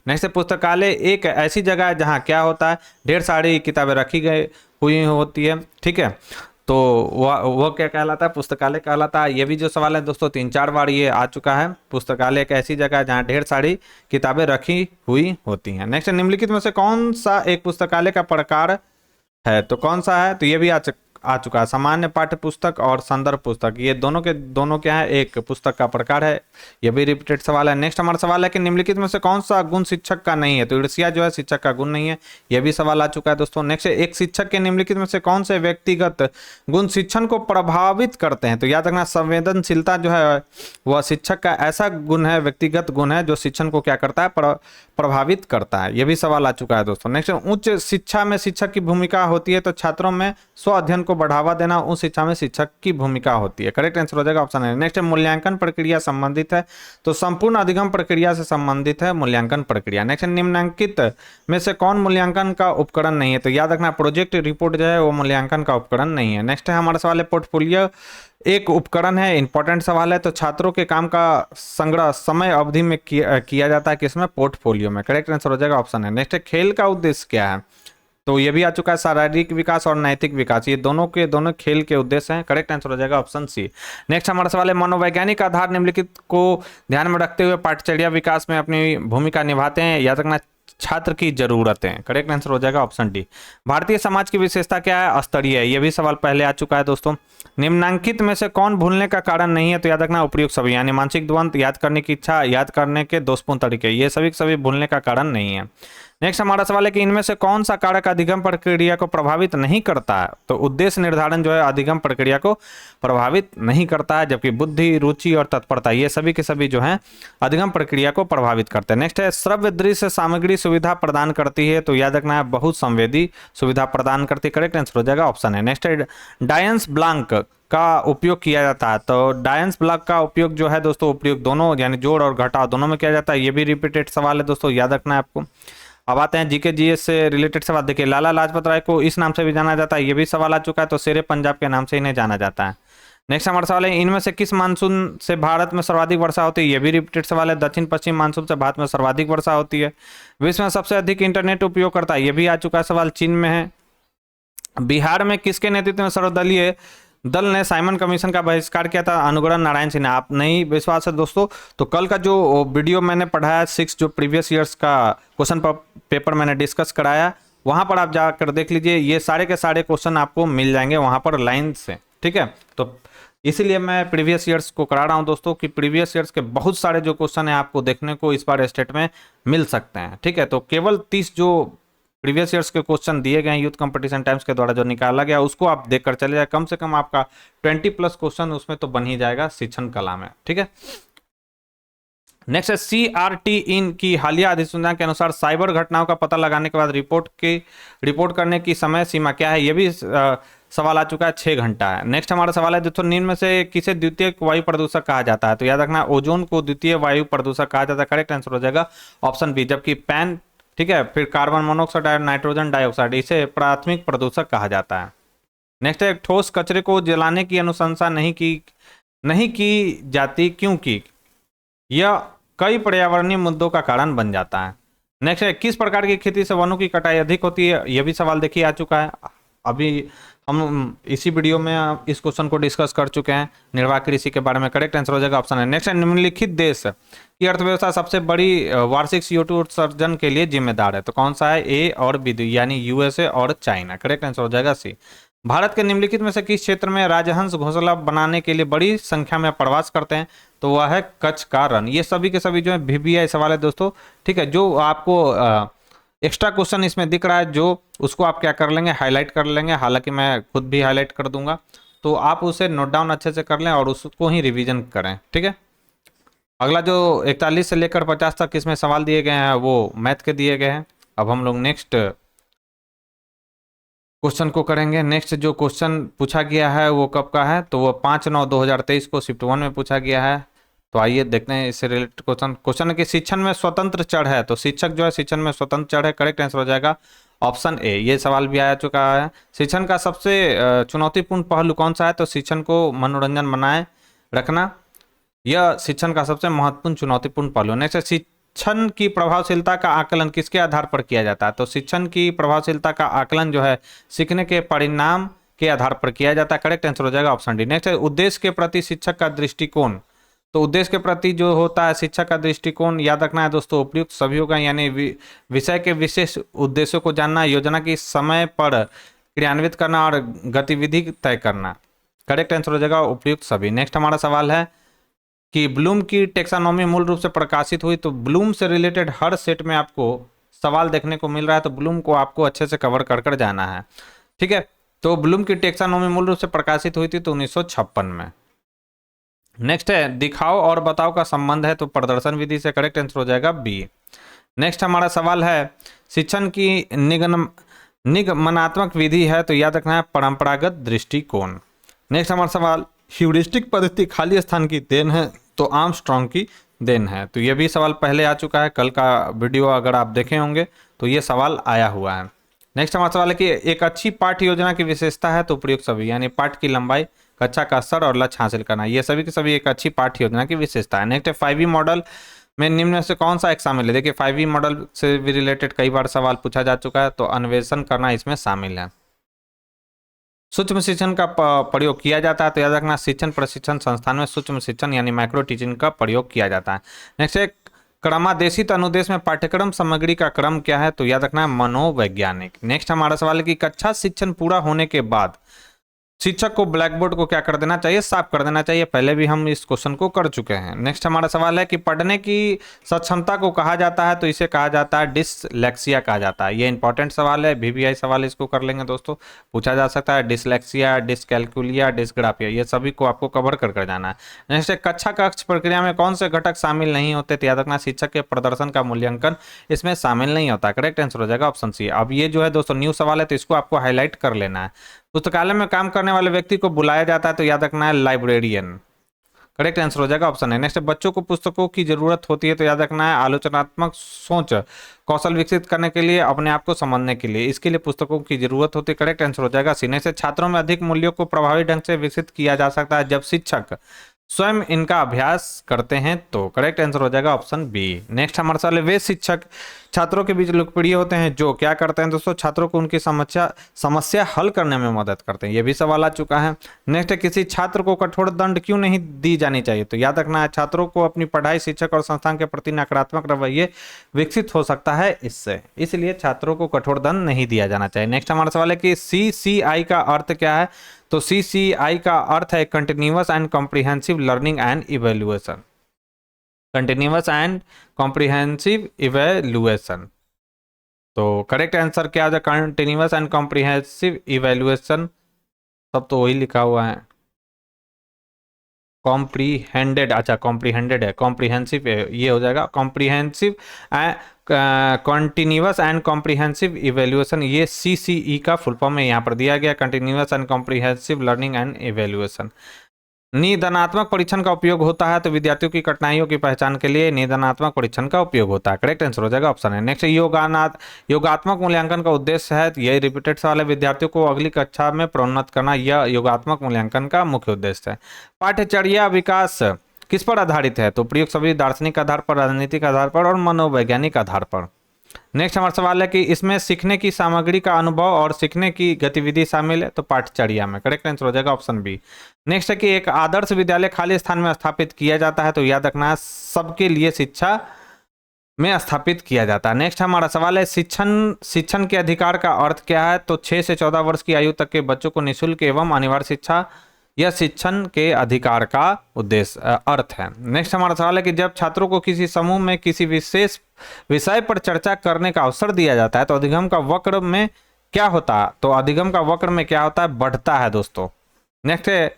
नेक्स्ट है पुस्तकालय एक ऐसी जगह है जहाँ क्या होता है, ढेर सारी किताबें रखी गई हुई होती है, ठीक है, तो वह क्या कहलाता है? पुस्तकालय कहलाता है। ये भी जो सवाल है दोस्तों 3-4 बार ये आ चुका है। पुस्तकालय एक ऐसी जगह है जहाँ ढेर सारी किताबें रखी हुई होती हैं। नेक्स्ट निम्नलिखित में से कौन सा एक पुस्तकालय का प्रकार है? तो कौन सा है? तो ये भी आ चुका है, सामान्य पाठ्य पुस्तक और संदर्भ पुस्तक, ये दोनों क्या है, एक पुस्तक का प्रकार है। ये भी रिपीटेड सवाल है। नेक्स्ट हमारा सवाल है कि निम्नलिखित में से कौन सा गुण शिक्षक का नहीं है? तो ईर्ष्या जो है शिक्षक का गुण नहीं है, ये भी सवाल आ चुका है दोस्तों। नेक्स्ट एक शिक्षक के निम्नलिखित में से कौन से व्यक्तिगत गुण शिक्षण को प्रभावित करते हैं? तो याद रखना संवेदनशीलता जो है वह शिक्षक का ऐसा गुण है, व्यक्तिगत गुण है जो शिक्षण को क्या करता है, प्रभावित करता है। यह भी सवाल आ चुका है दोस्तों। नेक्स्ट उच्च शिक्षा में शिक्षक की भूमिका होती है, तो छात्रों में स्व अध्ययन को बढ़ावा देना उस शिक्षा में शिक्षक की भूमिका होती है। करेक्ट आंसर हो जाएगा ऑप्शन है। नेक्स्ट मूल्यांकन प्रक्रिया संबंधित है, तो संपूर्ण अधिगम प्रक्रिया से संबंधित है मूल्यांकन प्रक्रिया। नेक्स्ट निम्नलिखित में से कौन मूल्यांकन का उपकरण नहीं है? तो याद रखना प्रोजेक्ट रिपोर्ट जो है वो मूल्यांकन का उपकरण नहीं है। नेक्स्ट है हमारा सवाल है पोर्टफोलियो एक उपकरण है, इंपॉर्टेंट सवाल है, तो छात्रों के काम का संग्रह समय अवधि में किया जाता है किसमें? पोर्टफोलियो में। करेक्ट आंसर हो जाएगा ऑप्शन है। नेक्स्ट खेल का उद्देश्य क्या है? तो ये भी आ चुका है, शारीरिक विकास और नैतिक विकास, ये दोनों के दोनों खेल के उद्देश्य हैं। करेक्ट आंसर हो जाएगा ऑप्शन सी। नेक्स्ट हमारा सवाल है मनोवैज्ञानिक आधार निम्नलिखित को ध्यान में रखते हुए पाठचर्या विकास में अपनी भूमिका निभाते हैं। याद रखना छात्र की जरूरतें। करेक्ट आंसर हो जाएगा ऑप्शन डी। भारतीय समाज की विशेषता क्या है? स्तरीय है, ये भी सवाल पहले आ चुका है दोस्तों। निम्नांकित में से कौन भूलने का कारण नहीं है? तो याद रखना उपयुक्त सभी, यानी मानसिक द्वंद, याद करने की इच्छा, याद करने के दोषपूर्ण तरीके, ये सभी भूलने का कारण नहीं है। नेक्स्ट हमारा सवाल है कि इनमें से कौन सा कारक अधिगम प्रक्रिया को प्रभावित नहीं करता है? तो उद्देश्य निर्धारण जो है अधिगम प्रक्रिया को प्रभावित नहीं करता है, जबकि बुद्धि, रुचि और तत्परता ये सभी के सभी जो है अधिगम प्रक्रिया को प्रभावित करते हैं। नेक्स्ट है श्रव्य दृश्य सामग्री सुविधा प्रदान करती है, तो याद रखना है बहुत संवेदी सुविधा प्रदान करती है। करेक्ट आंसर हो जाएगा ऑप्शन है। नेक्स्ट है डायंस ब्लांक का उपयोग किया जाता है, तो डायंस ब्लॉक का उपयोग जो है दोस्तों उपयोग दोनों यानी जोड़ और घटाव दोनों में किया जाता है। ये भी रिपीटेड सवाल है दोस्तों, याद रखना है आपको। अब आते हैं जीके जीएस से रिलेटेड सवाल। देखिए लाला लाजपत राय को इस नाम से भी जाना जाता है, ये भी सवाल आ चुका है, तो शेरे पंजाब के नाम से इन्हें जाना जाता है। नेक्स्ट हमारा सवाल है इनमें से किस मानसून से भारत में सर्वाधिक वर्षा होती है? ये भी रिपीटेड सवाल है। दक्षिण पश्चिम मानसून से भारत में सर्वाधिक वर्षा होती है। विश्व में सबसे अधिक इंटरनेट उपयोग करता है, ये भी आ चुका है सवाल, चीन में है। बिहार में किसके नेतृत्व में सर्वदलीय दल ने साइमन कमीशन का बहिष्कार किया था? अनुग्रह नारायण सिंह ने। आप नहीं विश्वास है दोस्तों तो कल का जो वीडियो मैंने पढ़ाया 6 जो प्रीवियस ईयर्स का क्वेश्चन पेपर मैंने डिस्कस कराया, वहां पर आप जाकर देख लीजिए, ये सारे के सारे क्वेश्चन आपको मिल जाएंगे वहां पर लाइन से, ठीक है। तो इसीलिए मैं प्रीवियस ईयर्स को करा रहा हूं दोस्तों कि प्रीवियस ईयर्स के बहुत सारे जो क्वेश्चन है आपको देखने को इस बार स्टेट में मिल सकते हैं, ठीक है। तो केवल 30 जो प्रीवियस ईयर्स के क्वेश्चन दिए गए यूथ कंपटीशन टाइम्स के द्वारा जो निकाला गया उसको आप देखकर चले जाए, कम से कम आपका 20+ क्वेश्चन उसमें तो बन ही जाएगा शिक्षण कला में, ठीक है। नेक्स्ट है CRT इन की हालिया अधिसूचना के अनुसार साइबर घटनाओं का पता लगाने के बाद रिपोर्ट करने की समय सीमा क्या है? ये भी सवाल आ चुका है, 6 घंटा है। नेक्स्ट हमारा सवाल है दोस्तों निम्न में से किसे द्वितीय वायु प्रदूषक कहा जाता है? तो याद रखना ओजोन को द्वितीय वायु प्रदूषक कहा जाता है। करेक्ट आंसर हो जाएगा ऑप्शन बी। जबकि पैन, ठीक है, फिर कार्बन मोनोऑक्साइड और नाइट्रोजन डाइऑक्साइड इसे प्राथमिक प्रदूषक कहा जाता है। नेक्स्ट है ठोस कचरे को जलाने की अनुशंसा नहीं की जाती क्योंकि यह कई पर्यावरणीय मुद्दों का कारण बन जाता है। नेक्स्ट है किस प्रकार की खेती से वनों की कटाई अधिक होती है? यह भी सवाल देखिए आ चुका है, अभी हम इसी वीडियो में इस क्वेश्चन को डिस्कस कर चुके हैं निर्वाह कृषि के बारे में। करेक्ट आंसर हो जाएगा ऑप्शन है। नेक्स्ट है निम्नलिखित देश की अर्थव्यवस्था सबसे बड़ी वार्षिक CO2 उत्सर्जन के लिए जिम्मेदार है? तो कौन सा है? ए और बी, यानी USA और चाइना। करेक्ट आंसर हो जाएगा सी। भारत के निम्नलिखित में से किस क्षेत्र में राजहंस घोंसला बनाने के लिए बड़ी संख्या में प्रवास करते हैं? तो वह है कच्छ का रण। ये सभी के सभी जो है VBI सवाल है दोस्तों, ठीक है। जो आपको एक्स्ट्रा क्वेश्चन इसमें दिख रहा है जो उसको आप क्या कर लेंगे, हाईलाइट कर लेंगे, हालांकि मैं खुद भी हाईलाइट कर दूंगा, तो आप उसे नोट डाउन अच्छे से कर लें और उसको ही रिवीजन करें, ठीक है। अगला जो 41 से लेकर 50 तक इसमें सवाल दिए गए हैं वो मैथ के दिए गए हैं। अब हम लोग नेक्स्ट क्वेश्चन को करेंगे। नेक्स्ट जो क्वेश्चन पूछा गया है वो कब का है, तो वो 5/9/2023 को शिफ्ट 1 में पूछा गया है। तो आइए देखते हैं इससे रिलेटेड क्वेश्चन है कि शिक्षण में स्वतंत्र चढ़ है, तो शिक्षक जो है शिक्षण में स्वतंत्र चढ़ है, करेक्ट आंसर हो जाएगा ऑप्शन ए। ये सवाल भी आ चुका है। शिक्षण का सबसे चुनौतीपूर्ण पहलू कौन सा है, तो शिक्षण को मनोरंजन बनाए रखना, यह शिक्षण का सबसे महत्वपूर्ण चुनौतीपूर्ण पहलू। नेक्स्ट, शिक्षण की प्रभावशीलता का आकलन किसके आधार पर किया जाता है, तो शिक्षण की प्रभावशीलता का आकलन जो है सीखने के परिणाम के आधार पर किया जाता है, करेक्ट आंसर हो जाएगा ऑप्शन डी। नेक्स्ट है उद्देश्य के प्रति शिक्षक का दृष्टिकोण, तो उद्देश्य के प्रति जो होता है शिक्षक का दृष्टिकोण याद रखना है दोस्तों, उपयुक्त सभी होगा, यानी विषय के विशेष उद्देश्यों को जानना, योजना की समय पर क्रियान्वित करना और गतिविधि तय करना, करेक्ट आंसर हो जाएगा उपयुक्त सभी। नेक्स्ट हमारा सवाल है कि ब्लूम की टेक्सानॉमी मूल रूप से प्रकाशित हुई, तो ब्लूम से रिलेटेड हर सेट में आपको सवाल देखने को मिल रहा है, तो ब्लूम को आपको अच्छे से कवर कर कर जाना है, ठीक है। तो ब्लूम की टेक्सानॉमी मूल रूप से प्रकाशित हुई थी तो 1956 में। नेक्स्ट है दिखाओ और बताओ का संबंध है, तो प्रदर्शन विधि से, करेक्ट आंसर हो जाएगा बी। नेक्स्ट हमारा सवाल है शिक्षण की निगमनात्मक विधि है, तो याद रखना है परंपरागत दृष्टिकोण। नेक्स्ट हमारा सवाल ह्यूरिस्टिक पद्धति खाली स्थान की देन है, तो आर्मस्ट्रांग की देन है, तो यह भी सवाल पहले आ चुका है, कल का वीडियो अगर आप देखे होंगे तो ये सवाल आया हुआ है। नेक्स्ट हमारा सवाल है कि एक अच्छी पाठ्य योजना की विशेषता है, तो प्रयुक्त सभी, यानी पाठ की लंबाई, कक्षा का स्तर और लक्ष्य हासिल करना, ये सभी के सभी एक अच्छी पाठ्य योजना की विशेषता है। नेक्स्ट है 5E मॉडल में निम्न में से कौन सा एक शामिल है, देखिए 5E मॉडल से भी रिलेटेड कई बार सवाल पूछा जा चुका है, तो अन्वेषण करना इसमें शामिल है। सूक्ष्म शिक्षण का प्रयोग किया जाता है, तो याद रखना शिक्षण प्रशिक्षण संस्थान में सूक्ष्म शिक्षण यानी माइक्रो टीचिंग का प्रयोग किया जाता है। नेक्स्ट है क्रमादेशित अनुदेश में पाठ्यक्रम सामग्री का क्रम क्या है, तो याद रखना है मनोवैज्ञानिक। नेक्स्ट हमारा सवाल है कि कक्षा शिक्षण पूरा होने के बाद शिक्षक को ब्लैक बोर्ड को क्या कर देना चाहिए, साफ कर देना चाहिए, पहले भी हम इस क्वेश्चन को कर चुके हैं। नेक्स्ट हमारा सवाल है कि पढ़ने की सक्षमता को कहा जाता है, तो इसे कहा जाता है डिसलेक्सिया कहा जाता है। ये इंपॉर्टेंट सवाल है, VVI सवाल इसको कर लेंगे दोस्तों, पूछा जा सकता है डिसलेक्सिया, डिसकैलकुलिया, डिसग्राफिया, ये सभी को आपको कवर कर कर जाना है। नेक्स्ट कक्षा कक्ष प्रक्रिया में कौन से घटक शामिल नहीं होते, तो याद रखना शिक्षक के प्रदर्शन का मूल्यांकन इसमें शामिल नहीं होता, करेक्ट आंसर हो जाएगा ऑप्शन सी। अब ये जो है दोस्तों न्यू सवाल है, तो इसको आपको हाईलाइट कर लेना है। पुस्तकालय में काम करने वाले व्यक्ति को बुलाया जाता है, तो याद रखना है लाइब्रेरियन, करेक्ट आंसर हो जाएगा ऑप्शन है। नेक्स्ट बच्चों को पुस्तकों की जरूरत होती है, तो याद रखना है आलोचनात्मक सोच कौशल विकसित करने के लिए, अपने आप को समझने के लिए, इसके लिए पुस्तकों की जरूरत होती है, करेक्ट आंसर हो जाएगा सी। नेक्स्ट छात्रों में अधिक मूल्यों को प्रभावी ढंग से विकसित किया जा सकता है जब शिक्षक स्वयं इनका अभ्यास करते हैं, तो करेक्ट आंसर हो जाएगा ऑप्शन बी। नेक्स्ट हमारे सवाल है वे शिक्षक छात्रों के बीच लोकप्रिय होते हैं जो क्या करते हैं दोस्तों, छात्रों को उनकी समस्या हल करने में मदद करते हैं, ये भी सवाल आ चुका है। नेक्स्ट किसी छात्र को कठोर दंड क्यों नहीं दी जानी चाहिए, तो याद रखना है छात्रों को अपनी पढ़ाई शिक्षक और संस्थान के प्रति नकारात्मक रवैये विकसित हो सकता है इससे, इसलिए छात्रों को कठोर दंड नहीं दिया जाना चाहिए। नेक्स्ट हमारा सवाल है कि CCI का अर्थ क्या है, तो CCI का अर्थ है continuous and comprehensive learning and evaluation, continuous and comprehensive evaluation, तो करेक्ट आंसर क्या है कंटिन्यूअस एंड कॉम्प्रिहेंसिव इवेल्युएशन, सब तो वही लिखा हुआ है कॉम्प्रीहेंडेड, अच्छा कॉम्प्रीहेंडेड है, कॉम्प्रिहेंसिव ये हो जाएगा comprehensive continuous and comprehensive evaluation, ये CCE का फुल फॉर्म है यहाँ पर दिया गया, continuous and comprehensive learning and evaluation. निदानात्मक परीक्षण का उपयोग होता है, तो विद्यार्थियों की कठिनाइयों की पहचान के लिए निदानात्मक परीक्षण का उपयोग होता है, करेक्ट आंसर हो जाएगा ऑप्शन है। नेक्स्ट योगात्मक मूल्यांकन का उद्देश्य है, यही रिपीटेड सवाल है, विद्यार्थियों को अगली कक्षा में प्रोन्नत करना, यह योगात्मक मूल्यांकन का मुख्य उद्देश्य है। पाठ्यचर्या विकास किस पर आधारित है, तो प्रयुक्त सभी दार्शनिक आधार पर, राजनीतिक आधार पर और मनोवैज्ञानिक आधार पर। नेक्स्ट हमारा सवाल है कि इसमें सीखने की सामग्री का अनुभव और सीखने की गतिविधि शामिल है, तो पाठ्यचर्या में, करेक्ट आंसर हो जाएगा ऑप्शन बी। नेक्स्ट है कि एक आदर्श विद्यालय खाली स्थान में स्थापित किया जाता है, तो याद रखना है सबके लिए शिक्षा में स्थापित किया जाता है। नेक्स्ट हमारा सवाल है शिक्षण के अधिकार का अर्थ क्या है, तो 6 से 14 वर्ष की आयु तक के बच्चों को निःशुल्क एवं अनिवार्य शिक्षा यह शिक्षण के अधिकार का उद्देश्य अर्थ है। नेक्स्ट हमारा सवाल है कि जब छात्रों को किसी समूह में किसी विशेष विषय पर चर्चा करने का अवसर दिया जाता है, तो अधिगम का वक्र में क्या होता है, तो अधिगम का वक्र में क्या होता है, बढ़ता है दोस्तों। नेक्स्ट है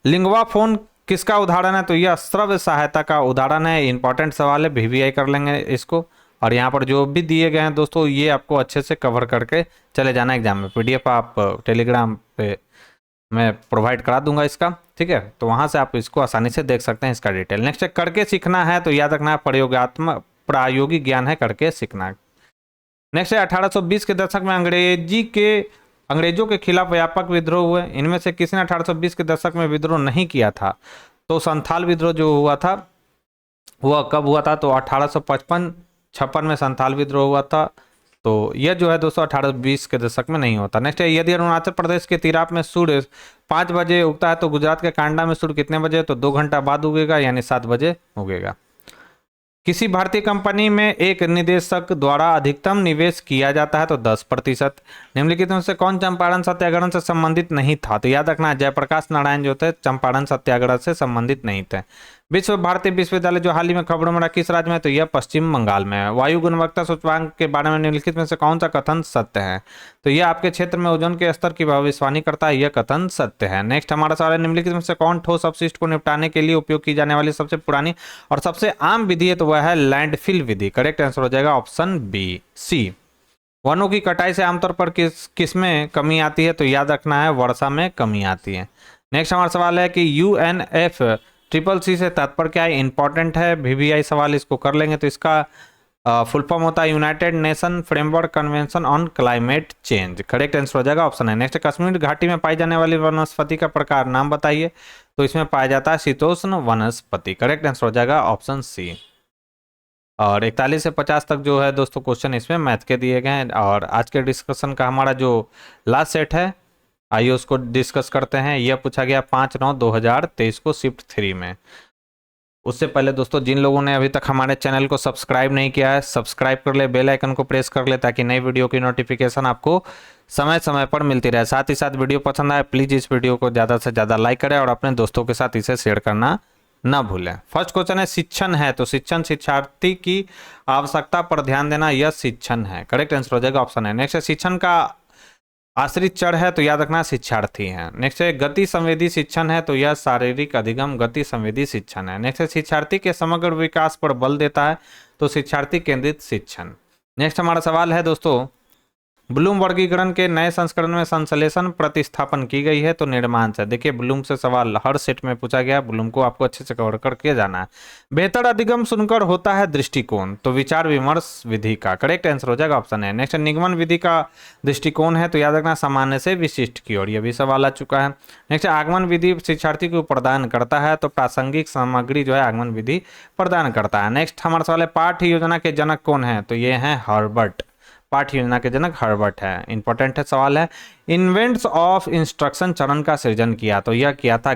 लिंगवाफोन किसका उदाहरण है, तो यह श्रव्य सहायता का उदाहरण है। इंपॉर्टेंट सवाल है, वीवीआई कर लेंगे इसको। और यहाँ पर जो भी दिए गए हैं दोस्तों, ये आपको अच्छे से कवर करके चले जाना एग्जाम में। पीडीएफ आप टेलीग्राम पे मैं प्रोवाइड करा दूंगा इसका, ठीक है, तो वहाँ से आप इसको आसानी से देख सकते हैं इसका डिटेल। नेक्स्ट है करके सीखना है, तो याद रखना है प्रयोगात्मक प्रायोगिक ज्ञान है करके सीखना। नेक्स्ट है 1820 के दशक में अंग्रेजों के खिलाफ व्यापक विद्रोह हुए। इनमें से किसी ने 1820 के दशक में विद्रोह नहीं किया था, तो संथाल विद्रोह जो हुआ था वह कब हुआ था, तो 1855-56 में संथाल विद्रोह हुआ था। तो यह जो है दोस्तों 1820 के दशक में नहीं होता। नेक्स्ट है यदि अरुणाचल प्रदेश के तिराप में सूर्य 5 बजे उगता है, तो गुजरात के कांडा में सूर्य कितने बजे, तो 2 घंटा बाद उगेगा, यानी 7 बजे उगेगा। किसी भारतीय कंपनी में एक निदेशक द्वारा अधिकतम निवेश किया जाता है, तो 10%। निम्नलिखित में से कौन चंपारण सत्याग्रह से संबंधित नहीं था, तो याद रखना जयप्रकाश नारायण जो थे चंपारण सत्याग्रह से संबंधित नहीं थे। विश्व भारती विश्वविद्यालय जो हाल ही में खबरों में रहा किस राज्य में, तो यह पश्चिम बंगाल में है। वायु गुणवत्ता सूचकांक के बारे में निम्नलिखित में से कौन सा कथन सत्य है, तो यह आपके क्षेत्र में ओजोन के स्तर की भविष्यवाणी करता है, यह कथन सत्य है। नेक्स्ट हमारा सवाल है निम्नलिखित में से कौन ठोस अपशिष्ट को निपटाने के लिए उपयोग की जाने वाली सबसे पुरानी और सबसे आम विधि है, तो वह है लैंडफिल विधि। करेक्ट आंसर हो जाएगा ऑप्शन बी सी। वनों की कटाई से आमतौर पर किसमें कमी आती है, तो याद रखना है वर्षा में कमी आती है। नेक्स्ट हमारा सवाल है कि UNFCCC से तात्पर्य क्या है, इंपॉर्टेंट है, वीवीआई सवाल इसको कर लेंगे। तो इसका फुल फॉर्म होता है United nation framework convention on climate change. Correct answer हो जाएगा ऑप्शन है। नेक्स्ट कश्मीर घाटी में पाई जाने वाली वनस्पति का प्रकार नाम बताइए, तो इसमें पाया जाता है शीतोष्ण वनस्पति। करेक्ट आंसर हो जाएगा ऑप्शन सी। और 41 से 50 तक जो है दोस्तों क्वेश्चन इसमें मैथ के दिए गए हैं। और आज के डिस्कशन का हमारा जो लास्ट सेट है, आइए उसको डिस्कस करते हैं। यह पूछा गया 5/9/2023 को शिफ्ट 3 में। उससे पहले दोस्तों जिन लोगों ने अभी तक हमारे चैनल को सब्सक्राइब नहीं किया है, सब्सक्राइब कर ले, बेल आइकन को प्रेस कर ले, ताकि नई वीडियो की नोटिफिकेशन आपको समय समय पर मिलती रहे। साथ ही साथ वीडियो पसंद आए प्लीज़ इस वीडियो को ज़्यादा से ज़्यादा लाइक करें और अपने दोस्तों के साथ इसे शेयर करना ना भूलें। फर्स्ट क्वेश्चन है शिक्षण है, तो शिक्षण शिक्षार्थी की आवश्यकता पर ध्यान देना, यह शिक्षण है। करेक्ट आंसर हो जाएगा ऑप्शन है। नेक्स्ट है शिक्षण का आश्रित चर है, तो याद रखना शिक्षार्थी है। नेक्स्ट है गति संवेदी शिक्षण है, तो यह शारीरिक अधिगम गति संवेदी शिक्षण है। नेक्स्ट है शिक्षार्थी के समग्र विकास पर बल देता है, तो शिक्षार्थी केंद्रित शिक्षण। नेक्स्ट हमारा सवाल है दोस्तों ब्लूम वर्गीकरण के नए संस्करण में संश्लेषण प्रतिस्थापन की गई है, तो निर्माण से। देखिए ब्लूम से सवाल हर सेट में पूछा गया, ब्लूम को आपको अच्छे से कवर करके जाना है। बेहतर अधिगम सुनकर होता है दृष्टिकोण, तो विचार विमर्श विधि का। करेक्ट आंसर हो जाएगा ऑप्शन है। नेक्स्ट निगमन विधि का दृष्टिकोण है, तो याद रखना सामान्य से विशिष्ट की ओर, यह भी सवाल आ चुका है। नेक्स्ट आगमन विधि शिक्षार्थी को प्रदान करता है, तो प्रासंगिक सामग्री जो है आगमन विधि प्रदान करता है। नेक्स्ट हमारा सवाल है पाठ्य योजना के जनक कौन है, तो ये है हर्बर्ट। पाठ्य योजना के जनक हर्बर्ट है। इंपॉर्टेंट है सवाल है इन्वेंट्स ऑफ इंस्ट्रक्शन चरण का सृजन किया, तो यह किया था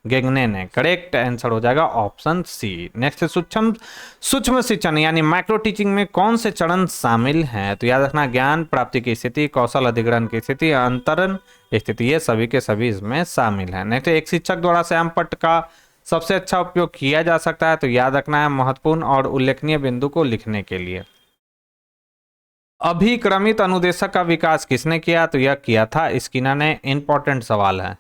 गेगने ने। करेक्ट आंसर हो जाएगा ऑप्शन सी। नेक्स्ट सूक्ष्म शिक्षण यानी माइक्रो टीचिंग में कौन से चरण शामिल हैं, तो याद रखना ज्ञान प्राप्ति की स्थिति, कौशल अधिग्रहण की स्थिति, अंतरण स्थिति, ये सभी के सभी इसमें शामिल है। नेक्स्ट एक शिक्षक द्वारा श्यामपट्ट का सबसे अच्छा उपयोग किया जा सकता है, तो याद रखना है महत्वपूर्ण और उल्लेखनीय बिंदु को लिखने के लिए। अभिक्रमित अनुदेशक का विकास किसने किया, तो यह किया था स्किनर ने। इंपॉर्टेंट सवाल है।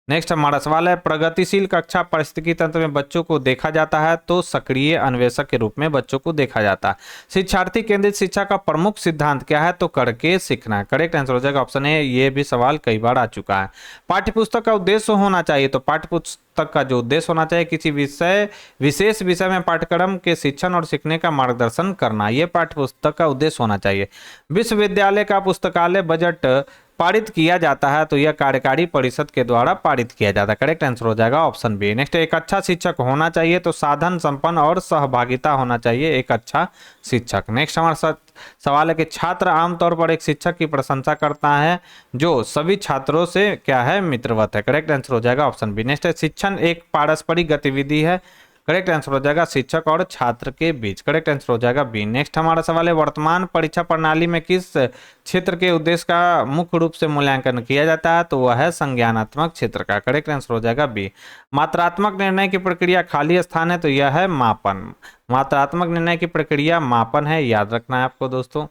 नेक्स्ट हमारा सवाल है प्रगतिशील कक्षा पारिस्थितिकी तंत्र में बच्चों को देखा जाता है, तो सक्रिय अन्वेषक के रूप में बच्चों को देखा जाता है। शिक्षार्थी केंद्रित शिक्षा का प्रमुख सिद्धांत क्या है, तो करके सीखना। करेक्ट आंसर हो जाएगा ऑप्शन ए, ये भी सवाल कई बार आ चुका है। पाठ्यपुस्तक का उद्देश्य होना चाहिए, तो पाठ्यपुस्तक का जो उद्देश्य होना चाहिए किसी विशेष विषय में पाठ्यक्रम के शिक्षण और सीखने का मार्गदर्शन करना, यह पाठ्यपुस्तक का उद्देश्य होना चाहिए। विश्वविद्यालय का पुस्तकालय बजट पारित किया जाता है, तो यह कार्यकारी परिषद के द्वारा पारित किया जाता है। करेक्ट आंसर हो जाएगा ऑप्शन बी। नेक्स्ट एक अच्छा शिक्षक होना चाहिए, तो साधन संपन्न और सहभागिता होना चाहिए एक अच्छा शिक्षक। नेक्स्ट हमारा सवाल है कि छात्र आमतौर पर एक शिक्षक की प्रशंसा करता है जो सभी छात्रों से क्या है मित्रवत है। करेक्ट आंसर हो जाएगा ऑप्शन बी। नेक्स्ट शिक्षण एक पारस्परिक गतिविधि है, करेक्ट आंसर हो जाएगा शिक्षक और छात्र के बीच। करेक्ट आंसर हो जाएगा बी। नेक्स्ट हमारा सवाल है वर्तमान परीक्षा प्रणाली में किस क्षेत्र के उद्देश्य का मुख्य रूप से मूल्यांकन किया जाता है, तो वह है संज्ञानात्मक क्षेत्र का। करेक्ट आंसर हो जाएगा बी। मात्रात्मक निर्णय की प्रक्रिया खाली स्थान है, तो यह है मापन। मात्रात्मक निर्णय की प्रक्रिया मापन है, याद रखना है आपको दोस्तों।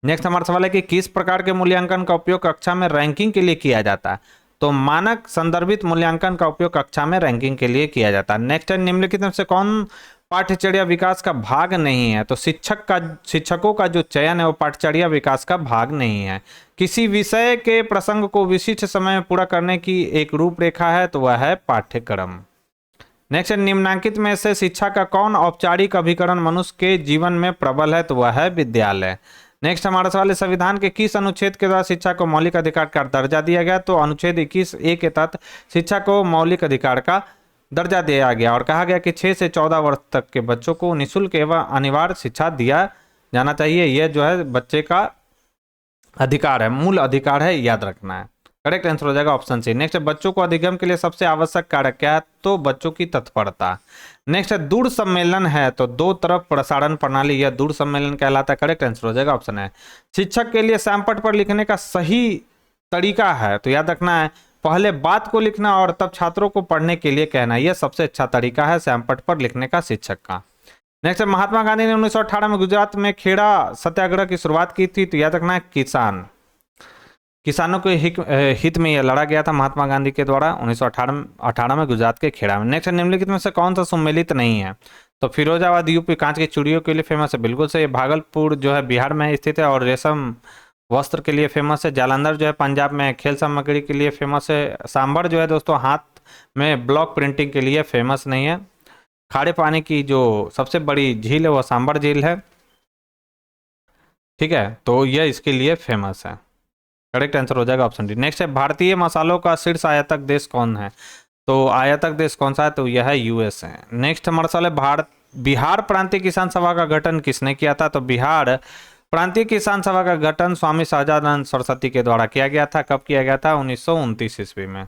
नेक्स्ट हमारा सवाल है कि किस प्रकार के मूल्यांकन का उपयोग कक्षा में रैंकिंग के लिए किया जाता है, तो मानक संदर्भित मूल्यांकन का उपयोग कक्षा में रैंकिंग के लिए किया जाता है। नेक्स्ट है, निम्नलिखित में से कौन पाठ्यचर्या विकास का भाग नहीं है? तो शिक्षकों का जो चयन है वो पाठ्यचर्या विकास का भाग नहीं है। किसी विषय के प्रसंग को विशिष्ट समय में पूरा करने की एक रूपरेखा है, तो वह है पाठ्यक्रम। नेक्स्ट, निम्नांकित में से शिक्षा का कौन औपचारिक अभिकरण मनुष्य के जीवन में प्रबल है? तो वह है विद्यालय। नेक्स्ट हमारा सवाल है, संविधान के किस अनुच्छेद के द्वारा शिक्षा को मौलिक अधिकार का दर्जा दिया गया? तो अनुच्छेद 21(a) के तहत शिक्षा को मौलिक अधिकार का दर्जा दिया गया और कहा गया कि 6 से 14 वर्ष तक के बच्चों को निःशुल्क एवं अनिवार्य शिक्षा दिया जाना चाहिए। यह जो है बच्चे का अधिकार है, मूल अधिकार है, याद रखना है। करेक्ट आंसर हो जाएगा ऑप्शन सी। नेक्स्ट, बच्चों को अधिगम के लिए सबसे आवश्यक कारक क्या है? तो बच्चों की तत्परता। नेक्स्ट, दूर सम्मेलन है तो दो तरफ प्रसारण प्रणाली, यह दूर सम्मेलन कहलाता है। करेक्ट आंसर हो जाएगा ऑप्शन है। शिक्षक के लिए सैमपट पर लिखने का सही तरीका है, तो याद रखना है पहले बात को लिखना और तब छात्रों को पढ़ने के लिए कहना, यह सबसे अच्छा तरीका है सैमपट पर लिखने का शिक्षक का। नेक्स्ट, महात्मा गांधी ने 1918 में गुजरात में खेड़ा सत्याग्रह की शुरुआत की थी, तो याद रखना है किसानों के हित में यह लड़ा गया था महात्मा गांधी के द्वारा 1918 में गुजरात के खेड़ा में। नेक्स्ट, निम्नलिखित में से कौन सा सम्मिलित नहीं है? तो फिरोजाबाद यूपी कांच की चूड़ियों के लिए फेमस है, बिल्कुल सही। भागलपुर जो है बिहार में स्थित है और रेशम वस्त्र के लिए फेमस है। जालंधर जो है पंजाब में खेल सामग्री के लिए फेमस है। सांभर जो है दोस्तों हाथ में ब्लॉक प्रिंटिंग के लिए फेमस नहीं है। खारे पानी की जो सबसे बड़ी झील है वह सांभर झील है, ठीक है, तो यह इसके लिए फेमस है। करेक्ट आंसर हो जाएगा ऑप्शन डी। नेक्स्ट है, भारतीय मसालों का शीर्ष आयातक देश कौन है? तो आयातक देश कौन सा है? तो यह है यूएस है। नेक्स्ट हमारा सवाल है, बिहार प्रांतीय किसान सभा का गठन किसने किया था? तो बिहार प्रांतीय किसान सभा का गठन स्वामी सहजानंद सरस्वती के द्वारा किया गया था। कब किया गया था? 1929 ईस्वी में।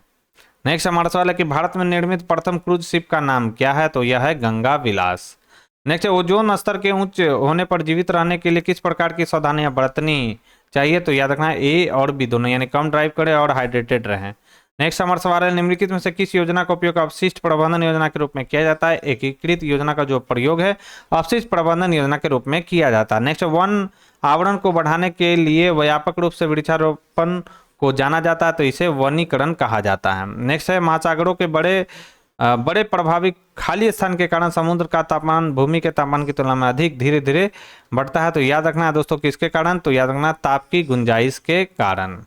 नेक्स्ट हमारा सवाल है कि भारत में निर्मित प्रथम क्रूज शिप का नाम क्या है? तो यह है गंगा विलास। नेक्स्ट, ओजोन स्तर के उच्च होने पर जीवित रहने के लिए किस प्रकार की सावधानियां बरतनी चाहिए? तो याद रखना है ए और बी दोनों, यानी कम ड्राइव करें और हाइड्रेटेड रहें। नेक्स्ट हमारा सवाल है, निम्नलिखित में से किस योजना का उपयोग अपशिष्ट प्रबंधन योजना के रूप में किया जाता है? एकीकृत योजना का जो प्रयोग है अपशिष्ट प्रबंधन योजना के रूप में किया जाता है। नेक्स्ट, वन आवरण को बढ़ाने के लिए व्यापक रूप से वृक्षारोपण को जाना जाता है, तो इसे वनीकरण कहा जाता है। नेक्स्ट है, महासागरों के बड़े प्रभावी खाली स्थान के कारण समुद्र का तापमान भूमि के तापमान की तुलना में अधिक धीरे धीरे बढ़ता है, तो याद रखना है दोस्तों किसके कारण? तो याद रखना ताप की गुंजाइश के कारण।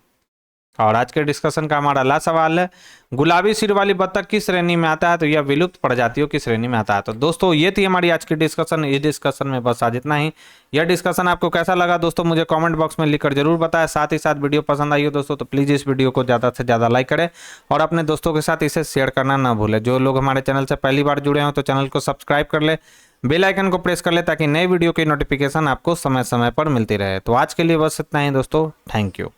और आज के डिस्कशन का हमारा लास्ट सवाल है, गुलाबी सिर वाली बत्तख किस श्रेणी में आता है? तो यह विलुप्त प्रजातियों की श्रेणी में आता है। तो दोस्तों ये थी हमारी आज की डिस्कशन। इस डिस्कशन में बस आज इतना ही। यह डिस्कशन आपको कैसा लगा दोस्तों मुझे कमेंट बॉक्स में लिखकर जरूर बताएं। साथ ही साथ वीडियो पसंद आई हो दोस्तों तो प्लीज़ इस वीडियो को ज़्यादा से ज़्यादा लाइक करें और अपने दोस्तों के साथ इसे शेयर करना ना भूलें। जो लोग हमारे चैनल से पहली बार जुड़े हों तो चैनल को सब्सक्राइब कर ले, बेल आइकन को प्रेस कर ले ताकि नए वीडियो की नोटिफिकेशन आपको समय समय पर मिलती रहे। तो आज के लिए बस इतना ही दोस्तों, थैंक यू।